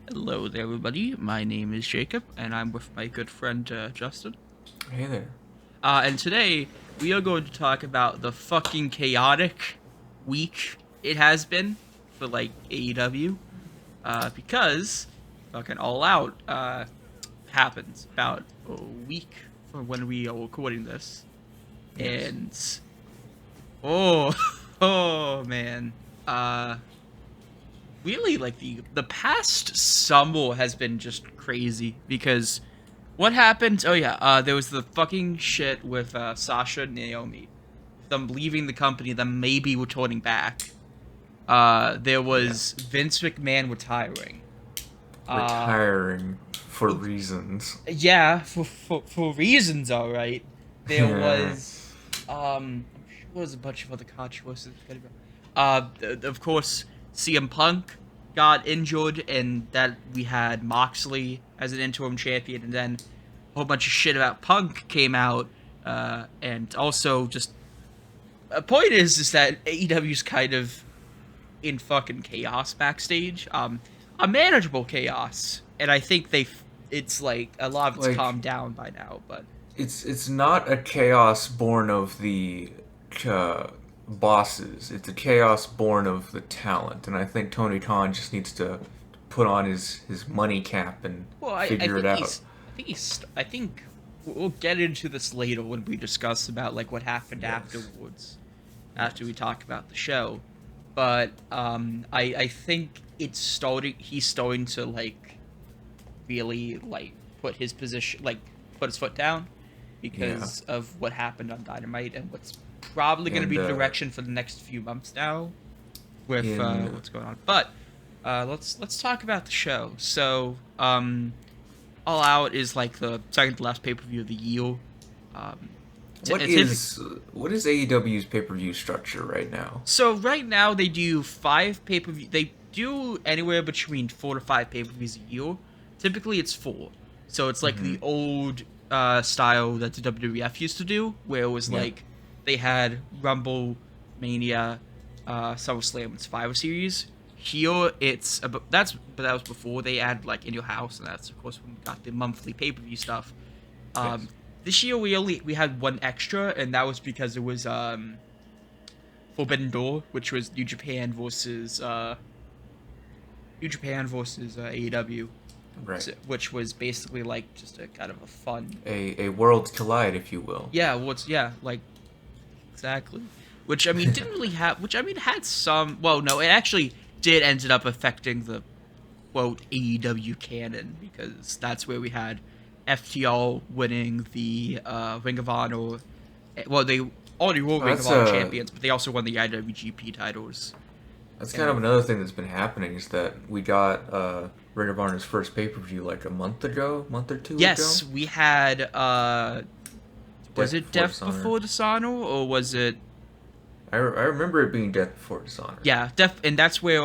Hello there, everybody. My name is Jacob, and I'm with my good friend Justin. Hey there. And today we are going to talk about the fucking chaotic week it has been for like AEW, because fucking All Out happened about a week from when we are recording this, Yes. and oh, oh man, uh, really like the past summer has been just crazy because what happened? Oh yeah, there was the fucking shit with Sasha and Naomi, them leaving the company, them maybe returning back. There Yeah. was Vince McMahon retiring. Uh, Retiring for reasons. yeah, for reasons, all right. There Yeah. was I'm sure there was a bunch of other controversies. Of course, CM Punk got injured, and that we had Moxley as an interim champion, and then a whole bunch of shit about Punk came out, and also just a point is that AEW's kind of in fucking chaos backstage, a manageable chaos, and I think it's like a lot of it's Like calmed down by now, but it's not a chaos born of the uh, bosses. It's a chaos born of the talent, and I think Tony Khan just needs to put on his money cap and well, I figure it think out. I think we'll get into this later when we discuss about like what happened Yes. afterwards, after Yes. we talk about the show. But I think it's starting. He's starting to like really like put his position, like put his foot down, Yeah. because of what happened on Dynamite and what's probably going to And be the direction for the next few months now with in what's going on. But let's talk about the show. So All Out is like the second to last pay per view of the year. Um, what typically, is what is AEW's pay-per-view structure right now? so right now they do five pay per view. They do anywhere between 4 to 5 pay per views a year. Typically, it's four. So it's like Mm-hmm. the old style that the WWF used to do, where it was Yeah. like they had Rumble, Mania, SummerSlam, and Survivor Series. Here, it's about but that was before they added like In Your House, and that's of course when we got the monthly pay per view stuff. Yes. Um, this year we had one extra, and that was because it was Forbidden Door, which was New Japan versus AEW, Right. which was basically like just a kind of a fun. A worlds collide, if you will. Yeah, like exactly. Which I mean didn't really have. Which I mean had some. Well, no, it actually did ended up affecting the quote AEW canon, because that's where we had FTR winning the Ring of Honor. Well, they already were Well, Ring of Honor champions, but they also won the IWGP titles. that's kind of And another thing that's been happening is that we got Ring of Honor's first pay per view like a month ago, month or two ago. yes, we had was Death it Before Death Dishonor. Before Dishonor, or was it I remember it being Death Before Dishonor. yeah, Death, and that's where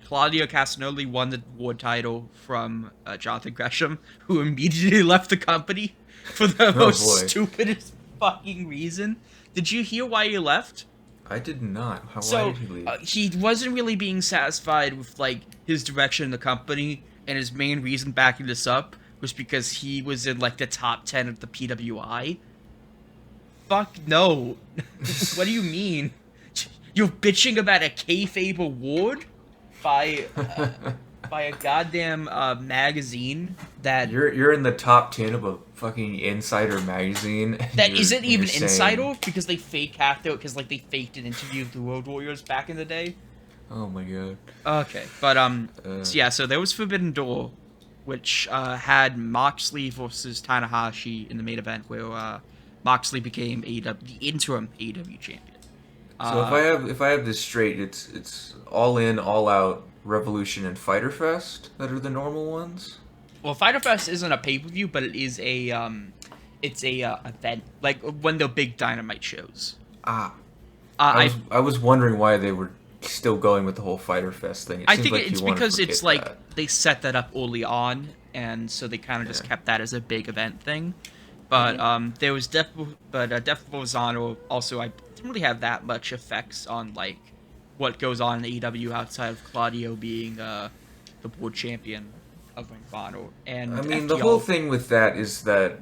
Claudio Castagnoli won the world title from Jonathan Gresham, who immediately left the company for the Oh most boy, stupidest fucking reason. Did you hear why he left? I did not. Why So did he leave? he wasn't really being satisfied with like his direction in the company, and his main reason backing this up was because he was in like the top 10 of the PWI. Fuck no. What do you mean? You're bitching about a kayfabe award by by a goddamn magazine that You're in the top 10 of a fucking Insider magazine, and isn't you're even saying, Insider, because they fake hacked it, because like they faked an interview of the Road Warriors back in the day. oh my god. Okay, but Uh, so yeah, so there was Forbidden Door, which had Moxley versus Tanahashi in the main event, where Moxley became AEW, the interim AEW champion. so Uh, if I have this straight, it's all in, all out Revolution and Fighter Fest that are the normal ones. well, Fighter Fest isn't a pay per view, but it is it's a event like when the big Dynamite shows. Ah, I I was wondering why they were still going with the whole Fighter Fest thing. It I seems think like you it's want to because it's forget like that. they set that up early on, and so they kind of just Yeah. kept that as a big event thing. But Right. there was Death Bolzano also. I didn't really have that much effects on like what goes on in AEW outside of Claudio being the world champion. of Ring of Honor. And I mean, the FTR whole thing with that is that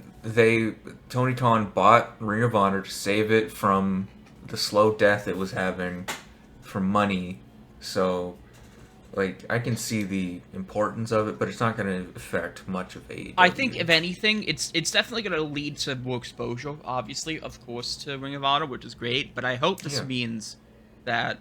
Tony Khan bought Ring of Honor to save it from the slow death it was having for money. So, like, I can see the importance of it, but it's not going to affect much of AEW. I think, if anything, it's definitely going to lead to more exposure, obviously, of course, to Ring of Honor, which is great. But I hope this means that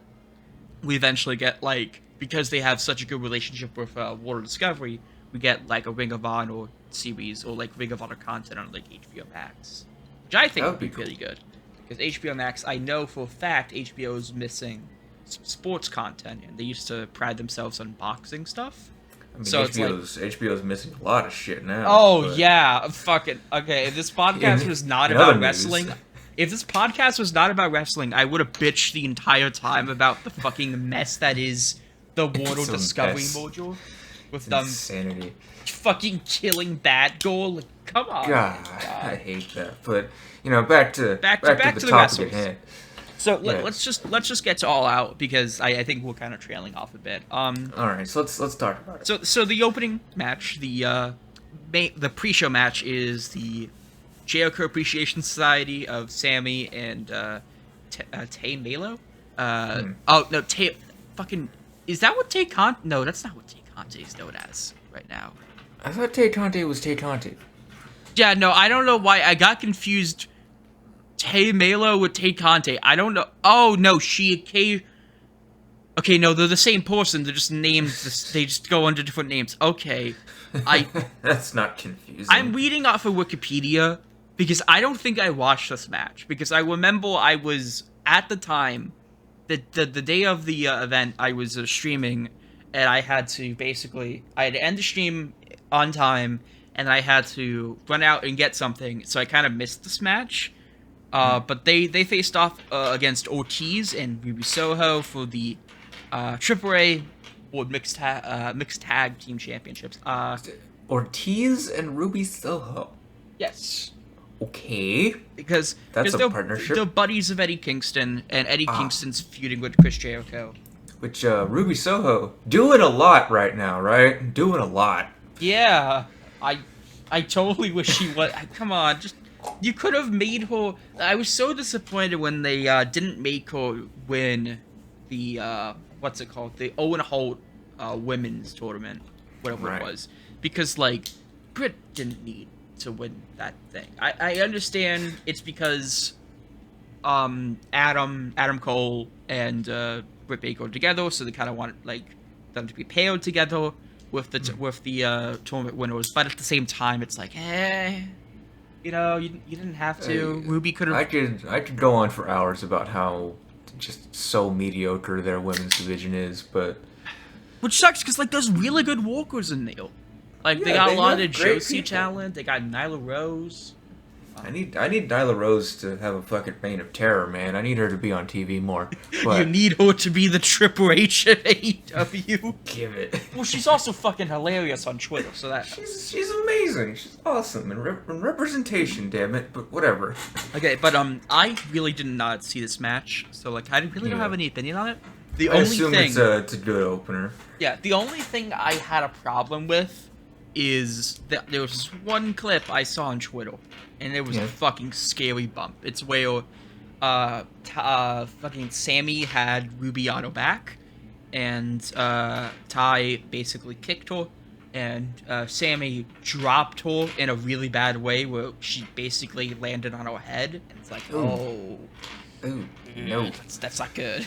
we eventually get, like, because they have such a good relationship with Water Discovery, we get, like, a Ring of Honor series or, like, Ring of Honor content on, like, HBO Max. Which I think would be really good. Because HBO Max, I know for a fact HBO is missing sports content, and they used to pride themselves on boxing stuff. I mean, So HBO's missing a lot of shit now. Oh, but... yeah. Fucking... Okay, if this podcast was not about wrestling... If this podcast was not about wrestling, I would have bitched the entire time about the fucking mess that is the Water Discovery module. With them insanity. Fucking killing Batgirl. Like, come on. God, I hate that. But, you know, back to the topic at hand. So let's just get to All Out, because I think we're kind of trailing off a bit. All right, so let's talk about it. So the opening match, the pre-show match, is the Jericho Appreciation Society of Sammy and Tay Melo. Oh no, Tay fucking is that what Tay Conte? No, that's not what Tay Conte is known as right now. I thought Tay Conte was Tay Conte. Yeah, no, I don't know why I got confused. Tay Melo with Tay Conte. I don't know. Oh no, Okay, no, they're the same person. They're just named. They just go under different names. Okay, That's not confusing. I'm reading off of Wikipedia because I don't think I watched this match, because I remember I was at the time, the day of the event, I was streaming, and I had to end the stream on time, and I had to run out and get something, so I kind of missed this match. But they faced off against Ortiz and Ruby Soho for the AAA World Mixed Tag Team Championships. Ortiz and Ruby Soho. Yes. Okay. Because that's a they're, partnership. They're buddies of Eddie Kingston, and Eddie Kingston's feuding with Chris Jericho. Which Ruby Soho doing a lot right now, right? Doing a lot. Yeah. I totally wish she was. Come on, just. You could have made her... I was so disappointed when they didn't make her win the, what's it called? The Owen Holt women's tournament, whatever it was. Because, like, Britt didn't need to win that thing. I understand it's because Adam Cole and Britt Baker are together, so they kind of want, like, them to be paired together with the tournament winners. But at the same time, it's like, you know, you didn't have to. Ruby could have. I could go on for hours about how just so mediocre their women's division is, but which sucks because like there's really good walkers in there. Like they got a lot of Josie talent. They got Nyla Rose. I need Nyla Rose to have a fucking reign of terror, man. I need her to be on TV more. But you need her to be the Triple H of AEW. Give it. Well, she's also fucking hilarious on Twitter, so that she's amazing. She's awesome and representation, damn it. But whatever. Okay, but I really did not see this match, so like I really don't have any opinion on it. The I only assume thing it's a good opener. Yeah, the only thing I had a problem with is that there was this one clip I saw on Twitter, and it was a fucking scary bump. It's where fucking Sammy had Ruby on her back, and Ty basically kicked her, and Sammy dropped her in a really bad way where she basically landed on her head, and it's like, Ooh, no, that's not good.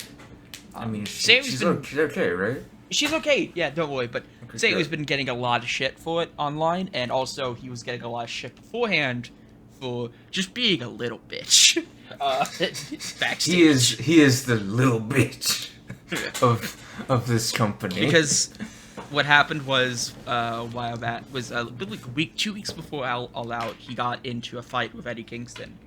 I mean, she's okay, right? She's okay, yeah, don't worry, but Sammy's been getting a lot of shit for it online, and also he was getting a lot of shit beforehand for just being a little bitch. Backstage. He is the little bitch of this company. Because what happened was a while back, was like 2 weeks before All Out, he got into a fight with Eddie Kingston.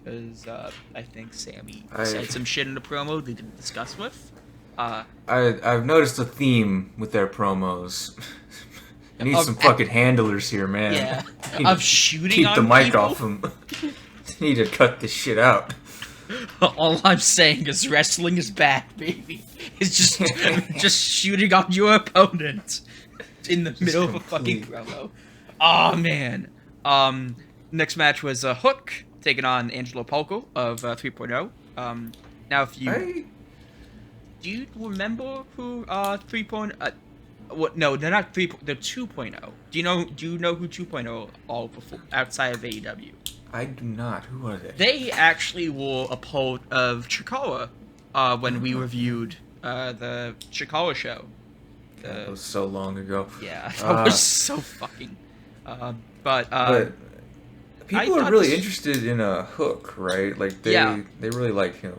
Because I think Sammy said some shit in the promo they didn't discuss with. I've noticed a theme with their promos. You need some fucking handlers here, man. Yeah, of shooting on people. Keep the mic people? off them. You need to cut this shit out. All I'm saying is wrestling is bad, baby. It's just shooting on your opponent. in the middle of a fucking promo. Oh man. Next match was Hook taking on Angelo Polko of 3.0. Now if you do you remember who 3.0 what no, they're not 3 they're 2.0. Do you know who 2.0 all before outside of AEW? I do not. Who are they? They actually were a part of Chikara when we reviewed the Chikara show. That was so long ago. Yeah, that was so fucking. But people are really interested in Hook, right? Like they really like him.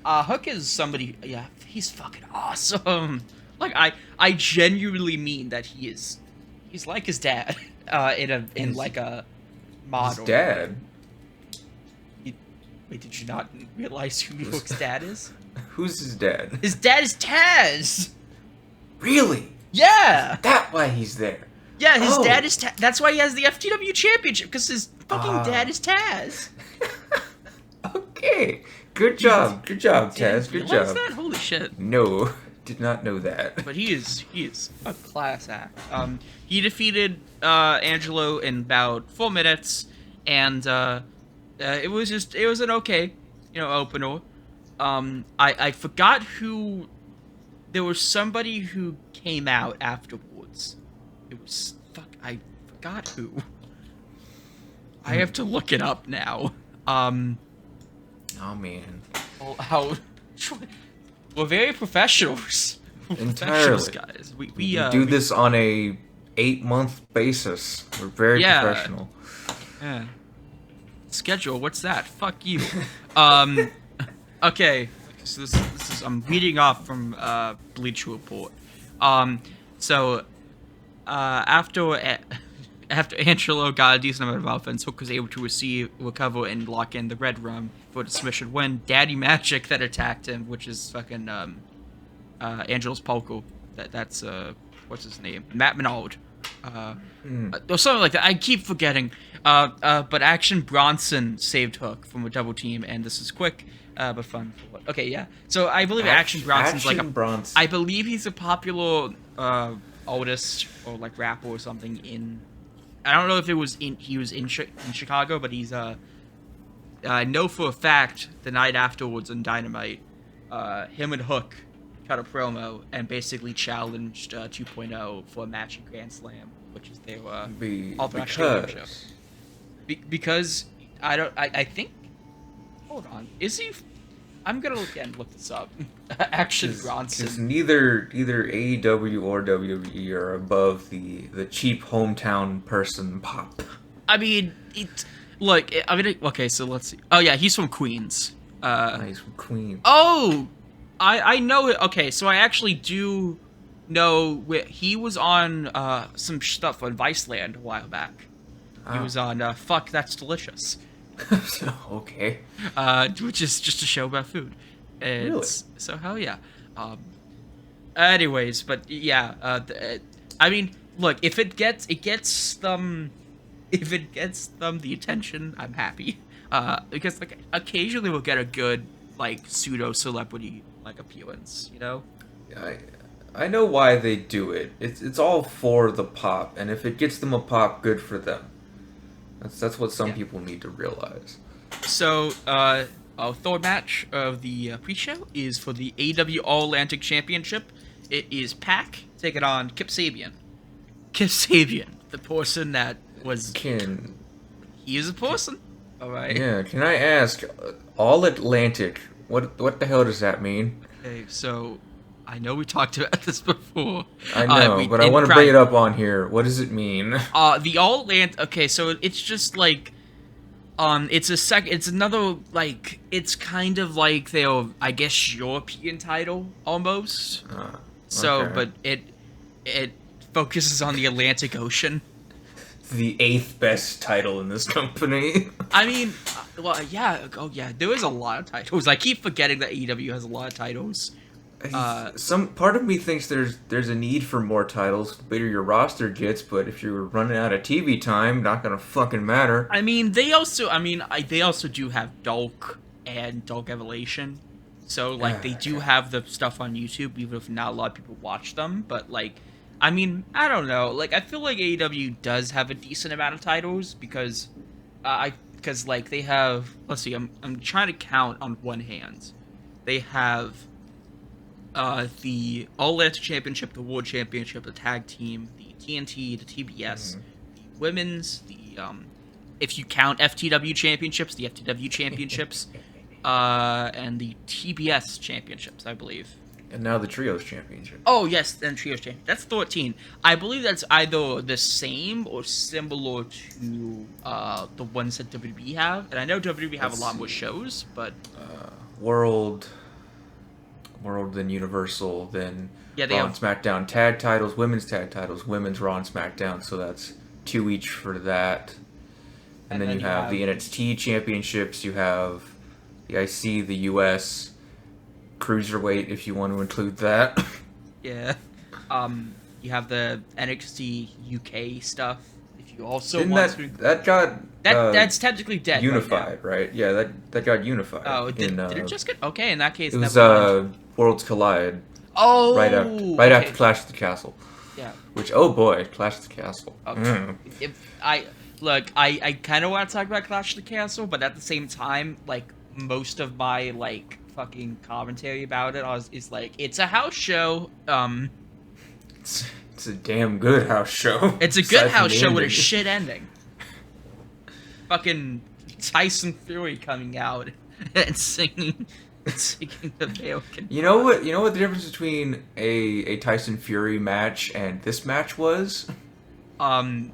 Hook is somebody. Yeah, he's fucking awesome. Like I genuinely mean that he's like his dad in like a model. His dad. Wait, did you not realize who Hook's dad is? Who's his dad? His dad is Taz. Really? Yeah. That's why he's there. Yeah, his dad is Taz. That's why he has the FTW championship, because his fucking dad is Taz. Okay. Good job. Good job, Taz. Good job. That? Holy shit. No, did not know that. But he is a class act. He defeated Angelo in about 4 minutes, and it was an okay, opener. I forgot who. There was somebody who came out afterwards. It was I forgot who. I have to look it up now. Oh man. We're very professionals. Entirely, guys. We do this on a 8-month basis. We're very professional. Yeah. Schedule. What's that? Fuck you. Okay. So this is I'm reading off from Bleach Report. So after Angelo got a decent amount of offense, Hook was able to recover, and lock in the Red Rum for the submission win. Daddy Magic that attacked him, which is fucking Angelo's Polko. That's what's his name? Matt Menard. Or something like that. I keep forgetting. But Action Bronson saved Hook from a double team, and this is quick but fun. Okay, yeah. So I believe Action Bronson's Bronson. I believe he's a popular artist or like rapper or something I don't know if he was in Chicago, but he's I know for a fact the night afterwards on Dynamite, him and Hook cut a promo and basically challenged 2.0 for a match at Grand Slam, which is their Ultimate Stadium show. Because I think. Hold on, is he? I'm gonna look this up. Action Bronson. Because neither AEW or WWE are above the cheap hometown person pop. I mean, okay, so let's see. Oh yeah, he's from Queens. He's from Queens. Oh, I know it. Okay, so I actually do know he was on some stuff on Viceland a while back. He was on Fuck That's Delicious. Okay. Which is just a show about food. Really? So hell yeah. Anyways, but yeah. I mean, look, if it gets them the attention, I'm happy. Because like occasionally we'll get a good like pseudo celebrity like appearance, I know why they do it. It's all for the pop, and if it gets them a pop, good for them. That's what some people need to realize. So, our third match of the pre-show is for the AEW All-Atlantic Championship. It is Pac taking on Kip Sabian. Kip Sabian, the person that was... He is a person. All right. Yeah, can I ask, All-Atlantic, what the hell does that mean? Okay, so... I know we talked about this before. I know, but I want to bring it up on here. What does it mean? The All-Atlantic... Okay, so it's just like... It's another, like... It's kind of like their, I guess, European title, almost. So, okay. But it focuses on the Atlantic Ocean. The 8th best title in this company. I mean, well, yeah. Oh, yeah. There is a lot of titles. I keep forgetting that AEW has a lot of titles. Some part of me thinks there's a need for more titles. The bigger your roster gets, but if you're running out of TV time, not gonna fucking matter. I mean, they also do have Dolk and Dolk Evolution, so like they do have the stuff on YouTube, even if not a lot of people watch them. But like, I mean, I don't know. Like, I feel like AEW does have a decent amount of titles because, like they have. Let's see. I'm trying to count on one hand. They have the All Atlantic Championship, the World Championship, the Tag Team, the TNT, the TBS, Mhm. the Women's, the if you count FTW Championships, the FTW Championships, and the TBS Championships, I believe. And now the Trios Championship. Oh yes, and Trios Champion. That's 13. I believe that's either the same or similar to the ones that WWE have. And I know WWE have Let's a lot more see. shows, but World, then Universal, then yeah, they Raw have. and SmackDown tag titles, women's tag titles, women's Raw and SmackDown. So that's 2 each for that. And then you have the NXT championships. You have the IC, the US, Cruiserweight, if you want to include that. Yeah. You have the NXT UK stuff. If you also Didn't want that to, that got that's technically dead. unified, right? Yeah, that got unified. Oh, did it just get okay? In that case, It was never mind. Worlds Collide Oh, right okay. after Clash of the Castle. Yeah. Which, oh boy, Clash of the Castle. Okay. Mm. If I kind of want to talk about Clash of the Castle, but at the same time, like most of my like fucking commentary about it is like it's a house show. It's a damn good house show. It's a aside good from house the show with a ending. shit ending. Fucking Tyson Fury coming out and singing the Falcon. You know what? You know what the difference between a Tyson Fury match and this match was? Um,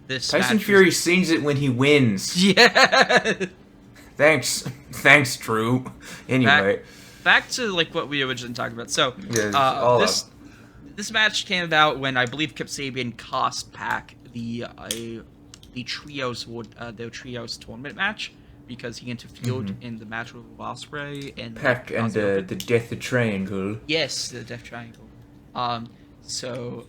this Tyson match Fury was- sings it when he wins. Yeah. Thanks, Drew. Anyway, Back to like what we originally talked about. So, Yeah, it's all this match came about when I believe Kip Sabian cost Pac the trios their trios tournament match because he interfered in the match with Ospreay and Pac and Aussie Open. the Death Triangle. Yes, the Death Triangle. So,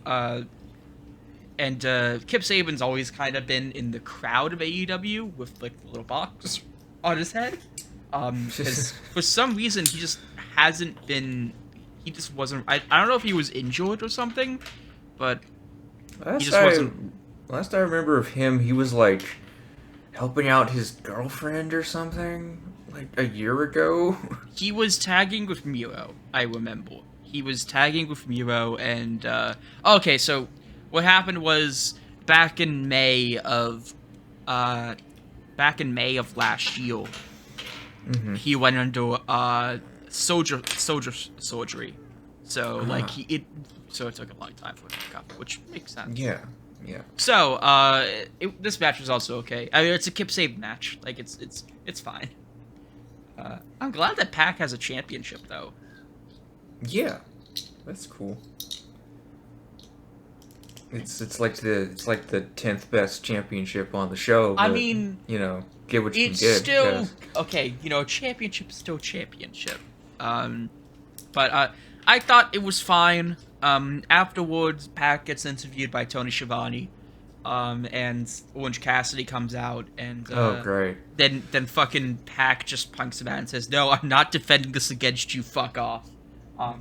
and Kip Sabian's always kind of been in the crowd of AEW with like the little box on his head. Because for some reason he just hasn't been. He just wasn't. I don't know if he was injured or something, but Last just I, wasn't- last I remember of him, he was like helping out his girlfriend or something like a year ago. he was tagging with Miro. I remember he was tagging with Miro, and okay. So what happened was back in May of last year. Mhm. He went under soldier surgery, so like so it took a long time for him to recover, which makes sense. Yeah. So this match was also okay. I mean, it's a Kip Sabian match, like it's fine. I'm glad that Pac has a championship though. Yeah. That's cool. It's like the 10th best championship on the show. I but, mean, you know, get what you it's can get. still because- okay. You know, championship is still championship. But I thought it was fine. Afterwards, Pac gets interviewed by Tony Schiavone, and Orange Cassidy comes out, and Oh, great. then fucking Pac just punks him out and says, "No, I'm not defending this against you. Fuck off."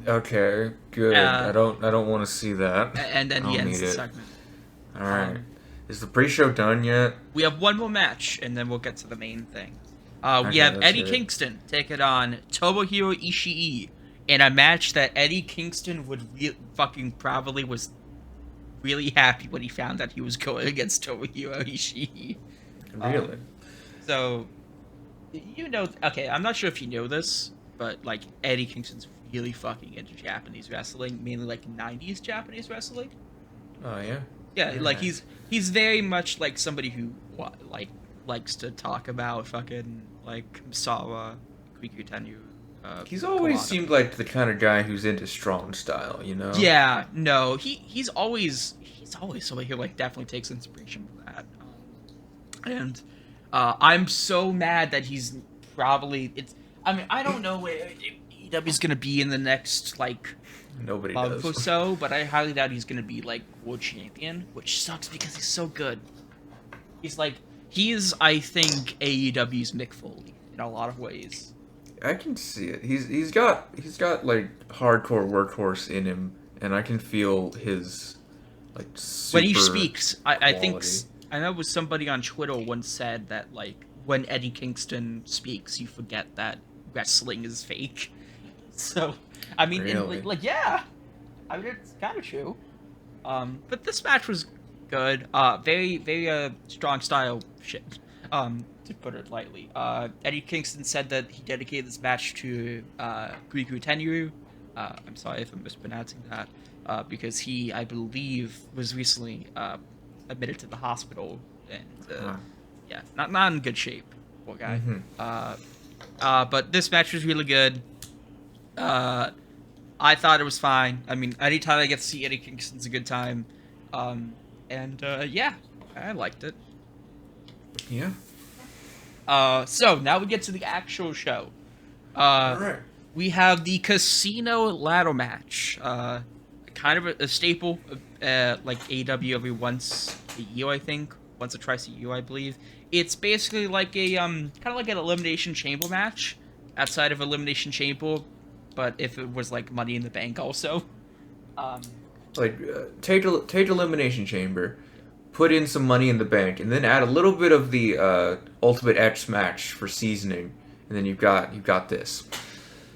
Okay, good. I don't want to see that. And then I he don't ends need the it. segment. All right. Is the pre-show done yet? We have one more match, and then we'll get to the main thing. We Okay, have let's Eddie hear it. Kingston take it on Tomohiro Ishii in a match that Eddie Kingston would fucking probably was really happy when he found that he was going against Tomohiro Ishii. Really? So, you know, okay, I'm not sure if you know this, but like Eddie Kingston's really fucking into Japanese wrestling, mainly like 90s Japanese wrestling. Oh yeah. Yeah, like Yeah. he's very much like somebody who likes to talk about fucking like Sawa, Kikutenyu. He's always Kawada. seemed like the kind of guy who's into strong style, you know? Yeah, no, he's always somebody who like definitely takes inspiration from that. And I'm so mad that he's probably I mean, I don't know where AEW's gonna be in the next like Nobody month or does. so, but I highly doubt he's gonna be like world champion, which sucks because he's so good. He's I think AEW's Mick Foley in a lot of ways. I can see it. He's got like hardcore workhorse in him, and I can feel his like When he super speaks, I think quality. I know it was somebody on Twitter once said that like when Eddie Kingston speaks, you forget that wrestling is fake. So, I mean, Really. yeah, I mean it's kind of true. But this match was good. Very very strong style shit. To put it lightly. Eddie Kingston said that he dedicated this match to Griku Tenryu. I'm sorry if I'm mispronouncing that. Because he, I believe, was recently admitted to the hospital and Huh. yeah, not in good shape. Poor guy. Mm-hmm. But this match was really good. Uh, I thought it was fine. I mean, anytime I get to see Eddie Kingston's a good time. And yeah, I liked it. Yeah. So now we get to the actual show. All Uh, right. we have the casino ladder match. Kind of a staple of like AEW every once a year, I think. Once or twice a year, I believe. It's basically like a kind of like an elimination chamber match outside of elimination chamber, but if it was like Money in the Bank also. Um, Like take elimination chamber, put in some money in the bank, and then add a little bit of the ultimate X match for seasoning, and then you've got this.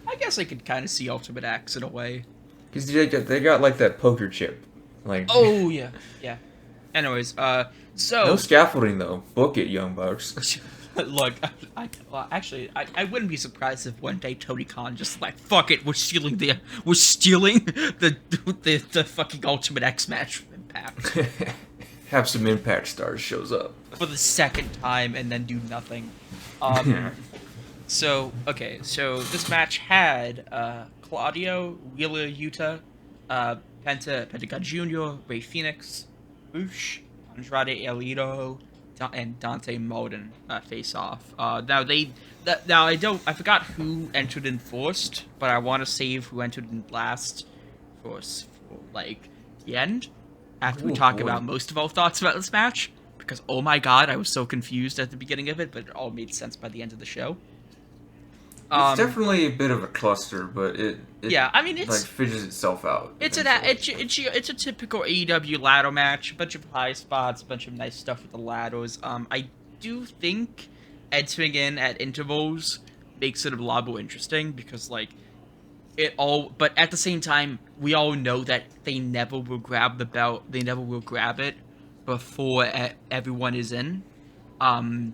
I guess I could kind of see Ultimate X in a way. Because they got like that poker chip, like Oh yeah, yeah. Anyways, no so scaffolding though. Book it, Young Bucks. look, well, actually, I wouldn't be surprised if one day Tony Khan just like, fuck it, we're stealing the fucking Ultimate X match from Impact Have some Impact stars shows up. for the second time and then do nothing. Um, so okay, so this match had Claudio, Wheeler Yuta, Pentagon Jr., Ray Phoenix, Bush, Andrade Alito, and Dante Molden face off. Now I forgot who entered in first, but I want to save who entered in last for like the end after we Oh, talk boy. about most of our thoughts about this match. Because oh my god, I was so confused at the beginning of it, but it all made sense by the end of the show. It's definitely a bit of a cluster, but it Yeah, I mean like it's figures itself out. It's eventually. it's a typical AEW ladder match. A bunch of high spots, a bunch of nice stuff with the ladders. I do think entering in at intervals makes it a lot more interesting because like it all. But at the same time, we all know that they never will grab the belt. They never will grab it before everyone is in.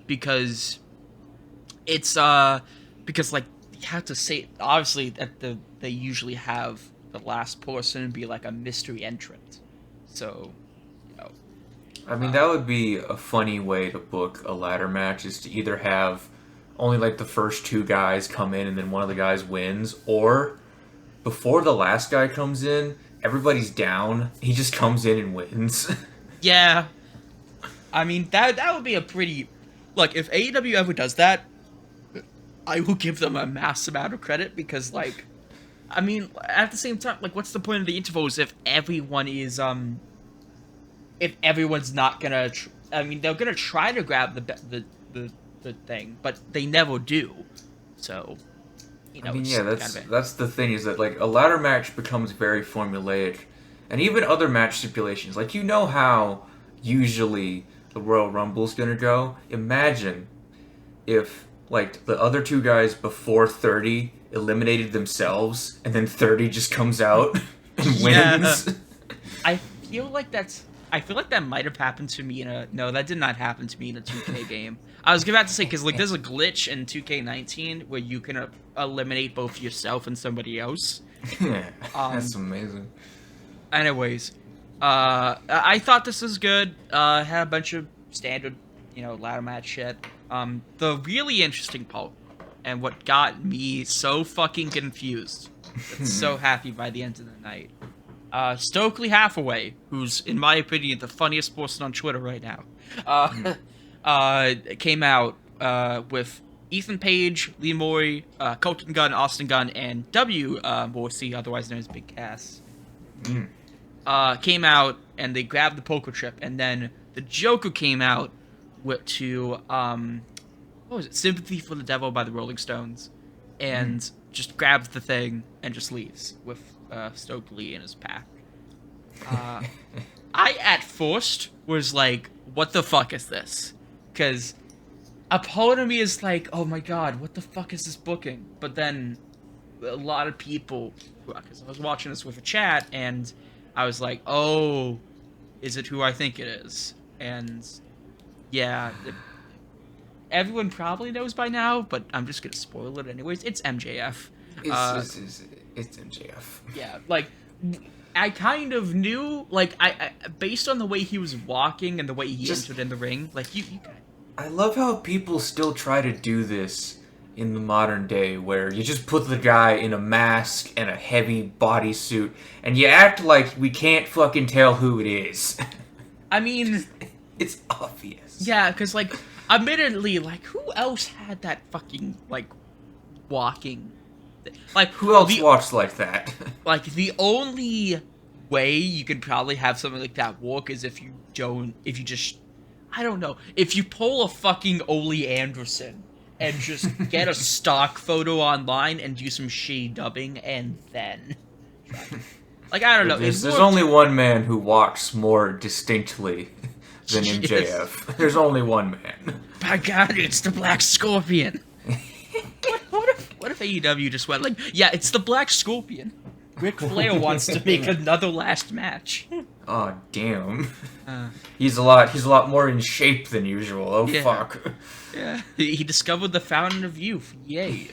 Because it's because like you have to say obviously that they usually have the last person be like a mystery entrant, so you know I mean, that would be a funny way to book a ladder match is to either have only like the first two guys come in and then one of the guys wins, or before the last guy comes in, everybody's down. He just comes in and wins. yeah. I mean that would be a pretty look if AEW ever does that. I will give them a mass amount of credit because like I mean at the same time like what's the point of the intervals if everyone is if everyone's not gonna I mean they're gonna try to grab the thing but they never do, so you know I mean, it's yeah, kind that's of that's the thing is that like a ladder match becomes very formulaic, and even other match stipulations. Like you know how usually the Royal Rumble's gonna go. Imagine if like the other two guys before 30 eliminated themselves, and then 30 just comes out and Yeah. wins. I I feel like that might have happened to me in a no that did not happen to me in a 2K game. I was about to say because like there's a glitch in 2K19 where you can eliminate both yourself and somebody else. That's amazing. Anyways, I thought this was good. Had a bunch of standard, ladder match shit. The really interesting part, and what got me so fucking confused, but so happy by the end of the night. Stokely Hathaway, who's in my opinion the funniest person on Twitter right now, came out with Ethan Page, Lee Mori, Colton Gunn, Austin Gunn, and W. Morrissey, otherwise known as Big Cass. Came out and they grabbed the poker chip, and then the Joker came out to what was it? Sympathy for the Devil by the Rolling Stones, and just grabs the thing and just leaves with Stokely in his pack. I at first was like, what the fuck is this? Because a part of me is like, oh my god, what the fuck is this booking? But then a lot of people, because I was watching this with a chat, and I was like, oh, is it who I think it is? And yeah, everyone probably knows by now, but I'm just gonna spoil it anyways. It's MJF. It's MJF. Yeah, like I kind of knew, like I based on the way he was walking and the way he Just- entered in the ring, like you I love how people still try to do this in the modern day, where you just put the guy in a mask and a heavy bodysuit, and you act like we can't fucking tell who it is. I mean, It's obvious. yeah, because like admittedly, like who else had that fucking like walking, like Who else the walks like that? like the only way you could probably have something like that work is if you just, I don't know, if you pull a fucking Ole Anderson and just get a stock photo online and do some shitty dubbing and then like I don't know. There's only one man who walks more distinctly than Yes. MJF. There's only one man. By God, it's the Black Scorpion. What if AEW just went like, yeah, it's the Black Scorpion. Ric Flair wants to make another last match. Oh damn. Uh, He's a lot more in shape than usual. Oh Yeah. fuck. yeah, he discovered the fountain of youth. Yay.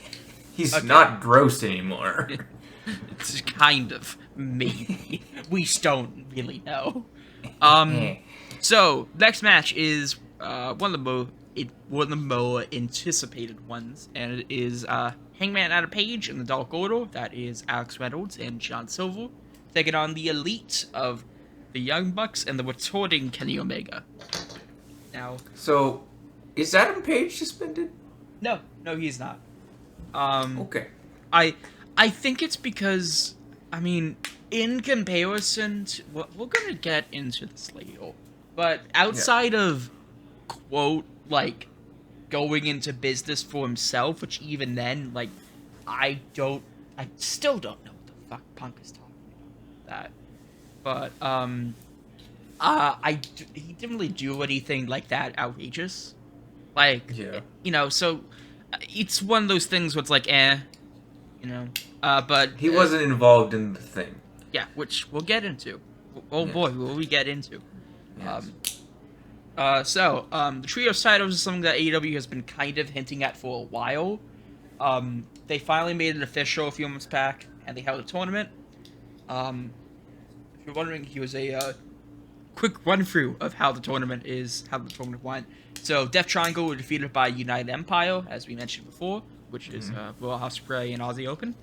He's Okay. not gross anymore. It's kind of, maybe. We don't really know. Eh. So next match is one of the more anticipated ones, and it is Hangman Adam Page in the Dark Order. That is Alex Reynolds and John Silver taking on the Elite of the Young Bucks and the retorting Kenny Omega. Now, So, is Adam Page suspended? no, he's not. Okay. I think it's because, I mean, in comparison to, we're gonna get into this later, but outside of, quote, like, going into business for himself, which even then, like, I still don't know what the fuck Punk is talking about that. But, he didn't really do anything like that outrageous. Like, Yeah. you know, so it's one of those things where it's like, you know, but He wasn't involved in the thing. yeah, which we'll get into. Oh Yes. boy, will we get into? Yes. The trios titles is something that AEW has been kind of hinting at for a while. They finally made it official a few months back, and they held a tournament. If you're wondering, here's a quick run through of how the tournament went. So Death Triangle were defeated by United Empire, as we mentioned before, which is Will Ospreay and Aussie Open.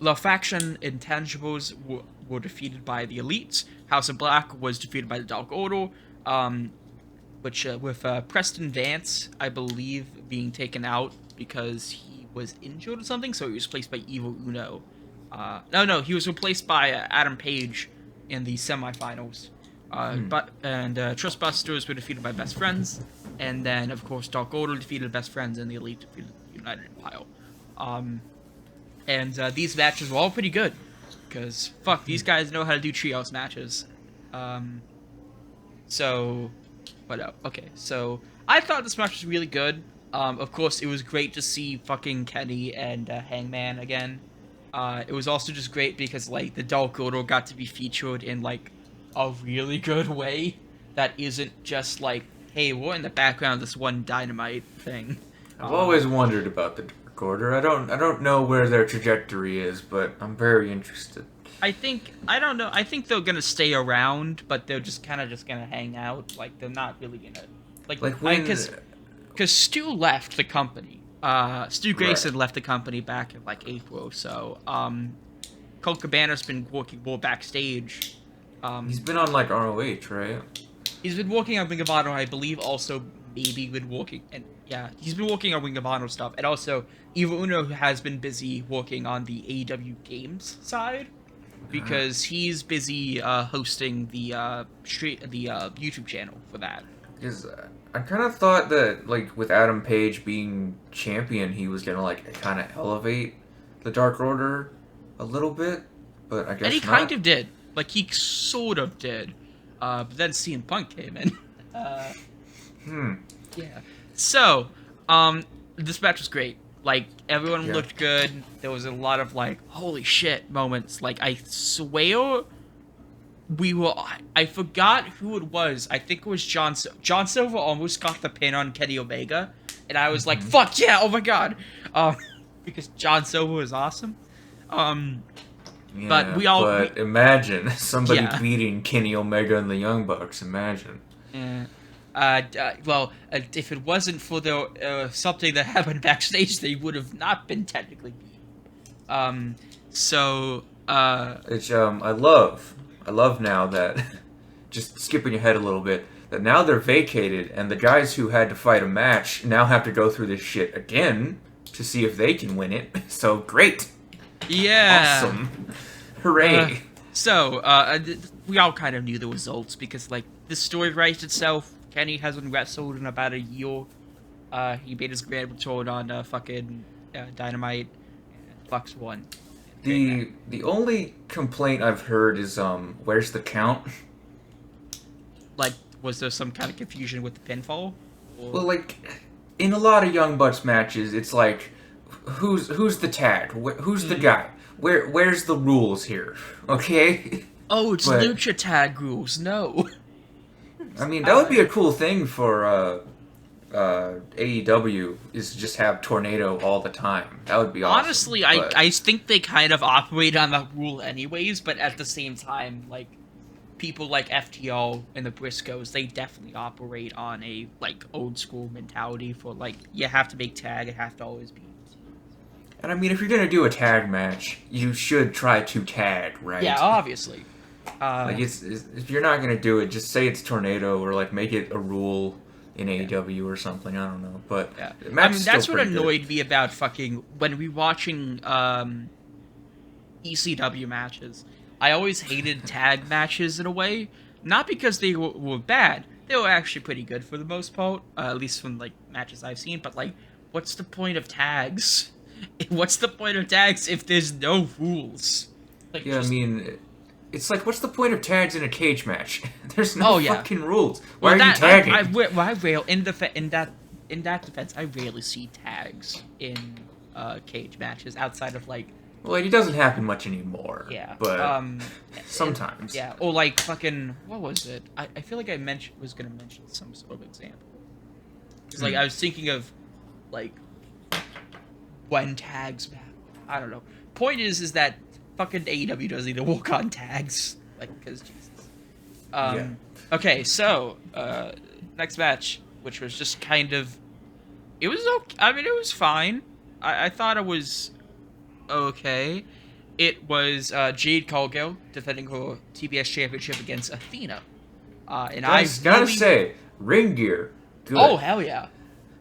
The Faction Intangibles were defeated by the Elites. House of Black was defeated by the Dark Order, which with Preston Vance, I believe, being taken out because he was injured or something, so he was replaced by Evil Uno. No, he was replaced by Adam Page in the semifinals. Trustbusters were defeated by Best Friends, and then of course Dark Order defeated Best Friends, and the Elite defeated United Empire. These matches were all pretty good, because fuck, these guys know how to do trios matches. So I thought this match was really good. Of course, it was great to see fucking Kenny and Hangman again. It was also just great because like the Dark Order got to be featured in like a really good way that isn't just like, hey, we're in the background of this one Dynamite thing. I've always wondered about the Dark Order. I don't know where their trajectory is, but I'm very interested. I don't know. I think they're gonna stay around, but they're just kind of gonna hang out. Like they're not really gonna like when because Stu left the company. Stu Grayson left the company back in like April. So Colt Cabana's been working more backstage. He's been on like ROH, right? He's been working on Ring of Honor, I believe. Also, maybe been working and yeah, he's been working on Ring of Honor stuff, and also Evil Uno has been busy working on the AEW Games side. Because he's busy hosting the YouTube channel for that. Because I kind of thought that like with Adam Page being champion, he was gonna like kind of elevate the Dark Order a little bit, but I guess And he not. kind of did. Like, he sort of did. But then CM Punk came in. Hmm. Yeah. So, this match was great. Like, everyone Yeah. looked good. There was a lot of, like, holy shit moments. Like, I swear I forgot who it was. I think it was John Silver almost got the pin on Kenny Omega. And I was like, fuck yeah, oh my god. Because John Silver was awesome. Yeah, But we all... But imagine somebody Yeah. beating Kenny Omega and the Young Bucks. Imagine. Well, if it wasn't for the something that happened backstage, they would have not been technically beat. So Which I love now that just skipping ahead a little bit that now they're vacated and the guys who had to fight a match now have to go through this shit again to see if they can win it. So great, yeah, awesome, hooray! We all kind of knew the results because like this story writes itself. Kenny hasn't wrestled in about a year. He made his grand return on fucking Dynamite. Bucks won. The only complaint I've heard is where's the count? Like, was there some kind of confusion with the pinfall? Or... Well, like in a lot of Young Bucks matches, it's like who's the tag? Who's the guy? Where's the rules here? Okay. Oh, it's But- Lucha Tag rules. No. I mean, that would be a cool thing for AEW is just have Tornado all the time. That would be awesome. Honestly, but- I think they kind of operate on that rule anyways, but at the same time, like, people like FTO and the Briscoes, they definitely operate on a, like, old school mentality for, like, you have to make tag, it have to always be. And I mean, if you're gonna do a tag match, you should try to tag, right? Yeah, obviously. Like it's if you're not gonna do it, just say it's Tornado or like make it a rule in AEW or something. I don't know, but Yeah. the I match mean, is that's still what pretty good. annoyed me about fucking when we watching ECW matches. I always hated tag matches in a way, not because they were bad. They were actually pretty good for the most part, at least from like matches I've seen. But like, what's the point of tags? What's the point of tags if there's no rules? Like, Yeah, just- I mean, it's like, what's the point of tags in a cage match? There's no Oh, yeah. fucking rules. Why well, are you that, tagging? I rail in that defense. I rarely see tags in cage matches outside of like. Well, it doesn't happen much anymore. Yeah. But sometimes. Yeah. Or like fucking what was it? I feel like I was gonna mention some sort of example. It's like I was thinking of like when tags matter. I don't know. Point is that fucking AEW doesn't need to work on tags. Like, because Jesus. Yeah. Okay, so next match, which was just kind of, it was okay. I mean, it was fine. I thought it was okay. It was Jade Cargill defending her TBS championship against Athena. And I gotta really- say, ring gear. Good. oh hell yeah,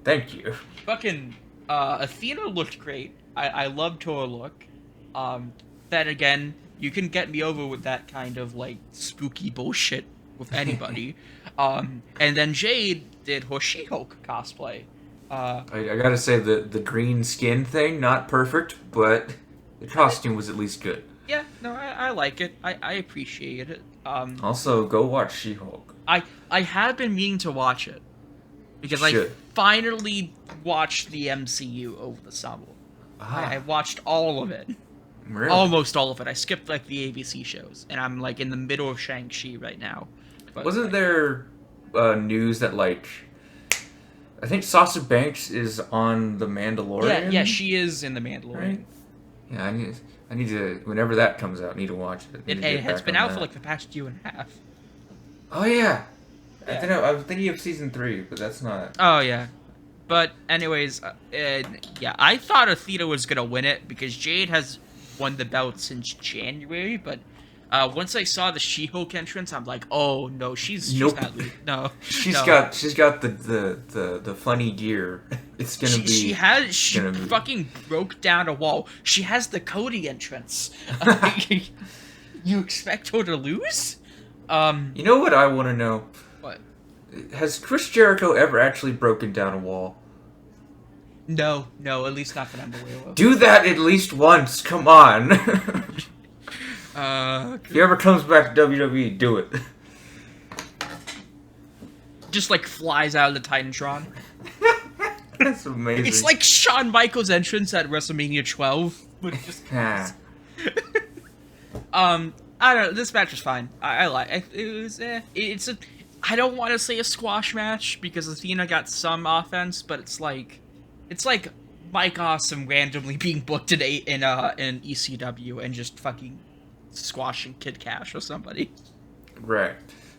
Thank you. fucking Athena looked great. I loved her look. Then again, you can get me over with that kind of like spooky bullshit with anybody. And then Jade did her She-Hulk cosplay. I gotta say, the green skin thing, not perfect, but the costume was at least good. Yeah, no, I like it. I appreciate it. Also, go watch She-Hulk. I have been meaning to watch it because I Should. finally watched the MCU over the summer. I watched all of it. Really? Almost all of it. I skipped like the ABC shows, and I'm like in the middle of Shang-Chi right now. But, Wasn't like, there news that like I think Sasha Banks is on The Mandalorian? Yeah, she is in the Mandalorian. Right? Yeah, I need to whenever that comes out, I need to watch it. Need It, to it get has back been on out that. for like the past year and a half. Oh yeah. Yeah. I was thinking of season 3, but that's not. Oh yeah, but anyways, yeah, I thought Athena was gonna win it because Jade has won the belt since January, but once I saw the She-Hulk entrance, I'm like, oh no, she's Nope. not no. She's no. got the funny gear. It's gonna be. She gonna be- fucking broke down a wall. She has the Cody entrance. You expect her to lose? You know what I want to know? What? Has Chris Jericho ever actually broken down a wall? No, at least not that I'm aware of. Do that at least once. Come on. If he ever comes back to WWE, do it. Just like flies out of the Titantron. That's amazing. It's like Shawn Michaels' entrance at WrestleMania 12, but just Ah. I don't know. This match was fine. I like it. It was it's a. I don't want to say a squash match because Athena got some offense, but it's like Mike Awesome randomly being booked in ECW and just fucking squashing Kid Cash or somebody. Right.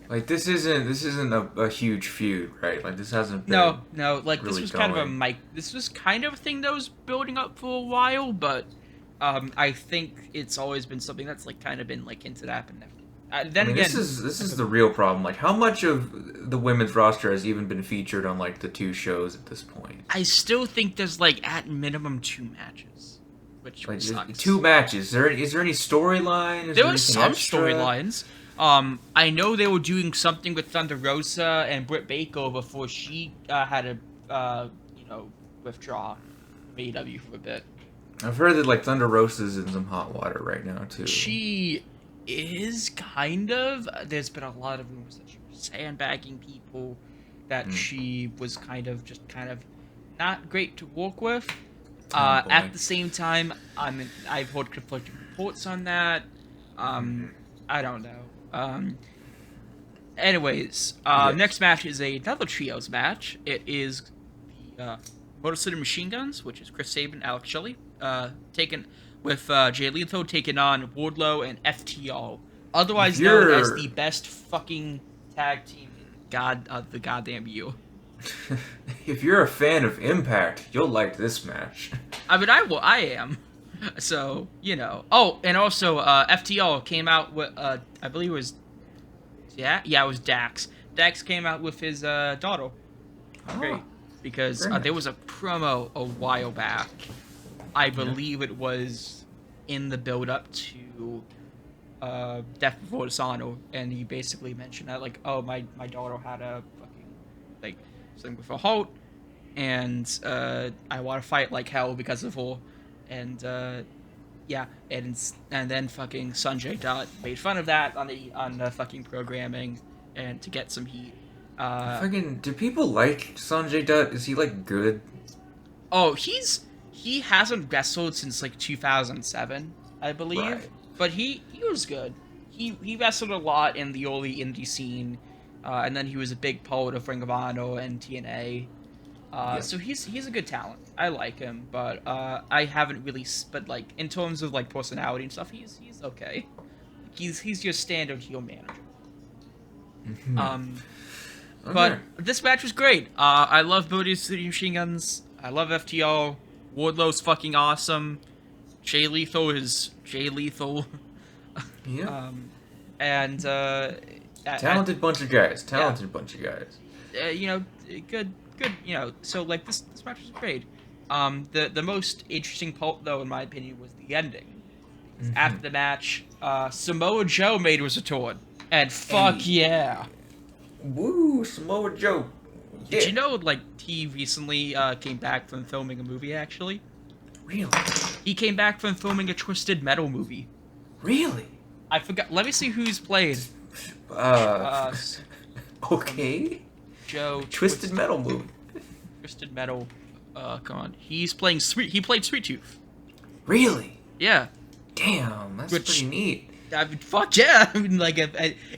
Like this isn't a huge feud, right? Like this hasn't been No. Like really this was kind of a going. Mike. This was kind of a thing that was building up for a while, but I think it's always been something that's like kind of been like hinted at and never. Then I mean, again, this is the real problem. Like, how much of the women's roster has even been featured on like the 2 shows at this point? I still think there's like at minimum 2 matches, which Like sucks. 2 matches. Is there any storyline? There was some storylines. I know they were doing something with Thunder Rosa and Britt Baker before she had to, withdraw from AEW for a bit. I've heard that like Thunder Rosa's in some hot water right now too. She is kind of. There's been a lot of rumors that she was sandbagging people, that she was kind of not great to work with. At the same time, I've heard conflicting reports on that. I don't know. Anyways, Yes. next match is another trios match. It is the Motor City Machine Guns, which is Chris Sabin, Alex Shelley, taken with Jay Lethal taking on Wardlow and FTO, otherwise known as the best fucking tag team in the goddamn year. If you're a fan of Impact, you'll like this match. I mean, I am. So, you know. Oh, and also, FTO came out with, I believe it was, it was Dax. Dax came out with his daughter. Great. Because Very there nice. was a promo a while back. I believe it was in the build-up to Death Before Dishonor, and he basically mentioned that, like, oh, my daughter had a fucking, like, something with a Holt, and I want to fight like hell because of her. And and then fucking Sanjay Dutt made fun of that on the fucking programming, and to get some heat. Do people like Sanjay Dutt? Is he like good? Oh, he hasn't wrestled since like 2007, I believe. Right. But he was good. He wrestled a lot in the early indie scene, and then he was a big part of Ring of Honor and TNA. So he's a good talent. I like him, but I haven't really. But like in terms of like personality and stuff, he's okay. He's your standard heel manager. But this match was great. I love Motor City Machine Guns. I love FTO. Wardlow's fucking awesome. Jay Lethal is Jay Lethal. Yeah. And Talented bunch of guys. Bunch of guys. Good. So like this match was great. The most interesting part, though, in my opinion, was the ending. After the match, Samoa Joe made his return, and fuck yeah! Woo, Samoa Joe. Yeah. Did you know, like, he recently came back from filming a movie? Actually, Really? he came back from filming a Twisted Metal movie. Really? I forgot. Let me see who's played. Okay. Joe Twisted Metal movie. Twisted Metal. Come on. He's playing Sweet. He played Sweet Tooth. Really? Yeah. Damn, that's pretty neat. I mean, fuck yeah. I mean, like,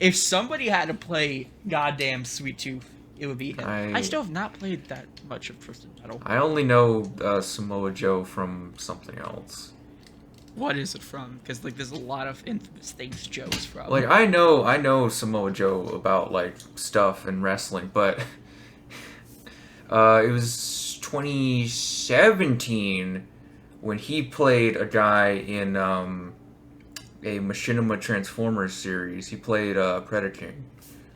if somebody had to play goddamn Sweet Tooth, it would be him. I still have not played that much of Twisted Metal. I only know Samoa Joe from something else. What is it from? Because, like, there's a lot of infamous things Joe's from. Like, I know Samoa Joe about, like, stuff and wrestling, but it was 2017 when he played a guy in a Machinima Transformers series. He played Predator.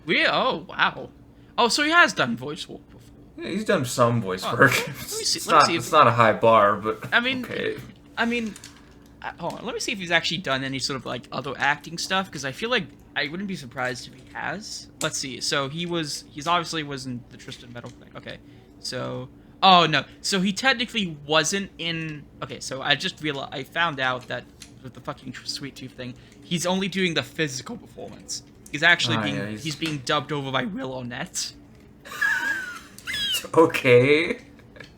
Yeah, oh, wow. Oh, so he has done voice work before. Yeah, he's done some voice work. It's not a high bar, but I mean, okay. Hold on, let me see if he's actually done any sort of, like, other acting stuff, because I feel like I wouldn't be surprised if he has. Let's see. So he's obviously was in the Twisted Metal thing. Okay. So, oh no. So he technically wasn't in. Okay. So I just realized I found out that with the fucking Sweet Tooth thing. He's only doing the physical performance. He's actually he's being dubbed over by Will Arnett. Okay.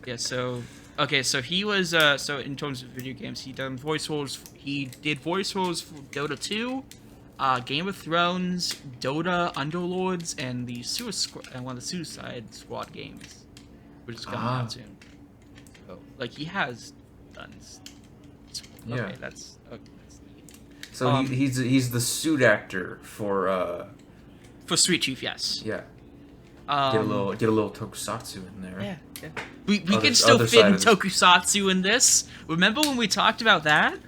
Yeah, so he was so in terms of video games, he did voice roles for Dota 2, Game of Thrones, Dota Underlords, and the one of the Suicide Squad games, which is coming out soon. So like he has done. Okay, that's neat. So he's the suit actor for Sweet Tooth, yes. Yeah. Get a little tokusatsu in there. Yeah. We can still fit in tokusatsu in this. Remember when we talked about that?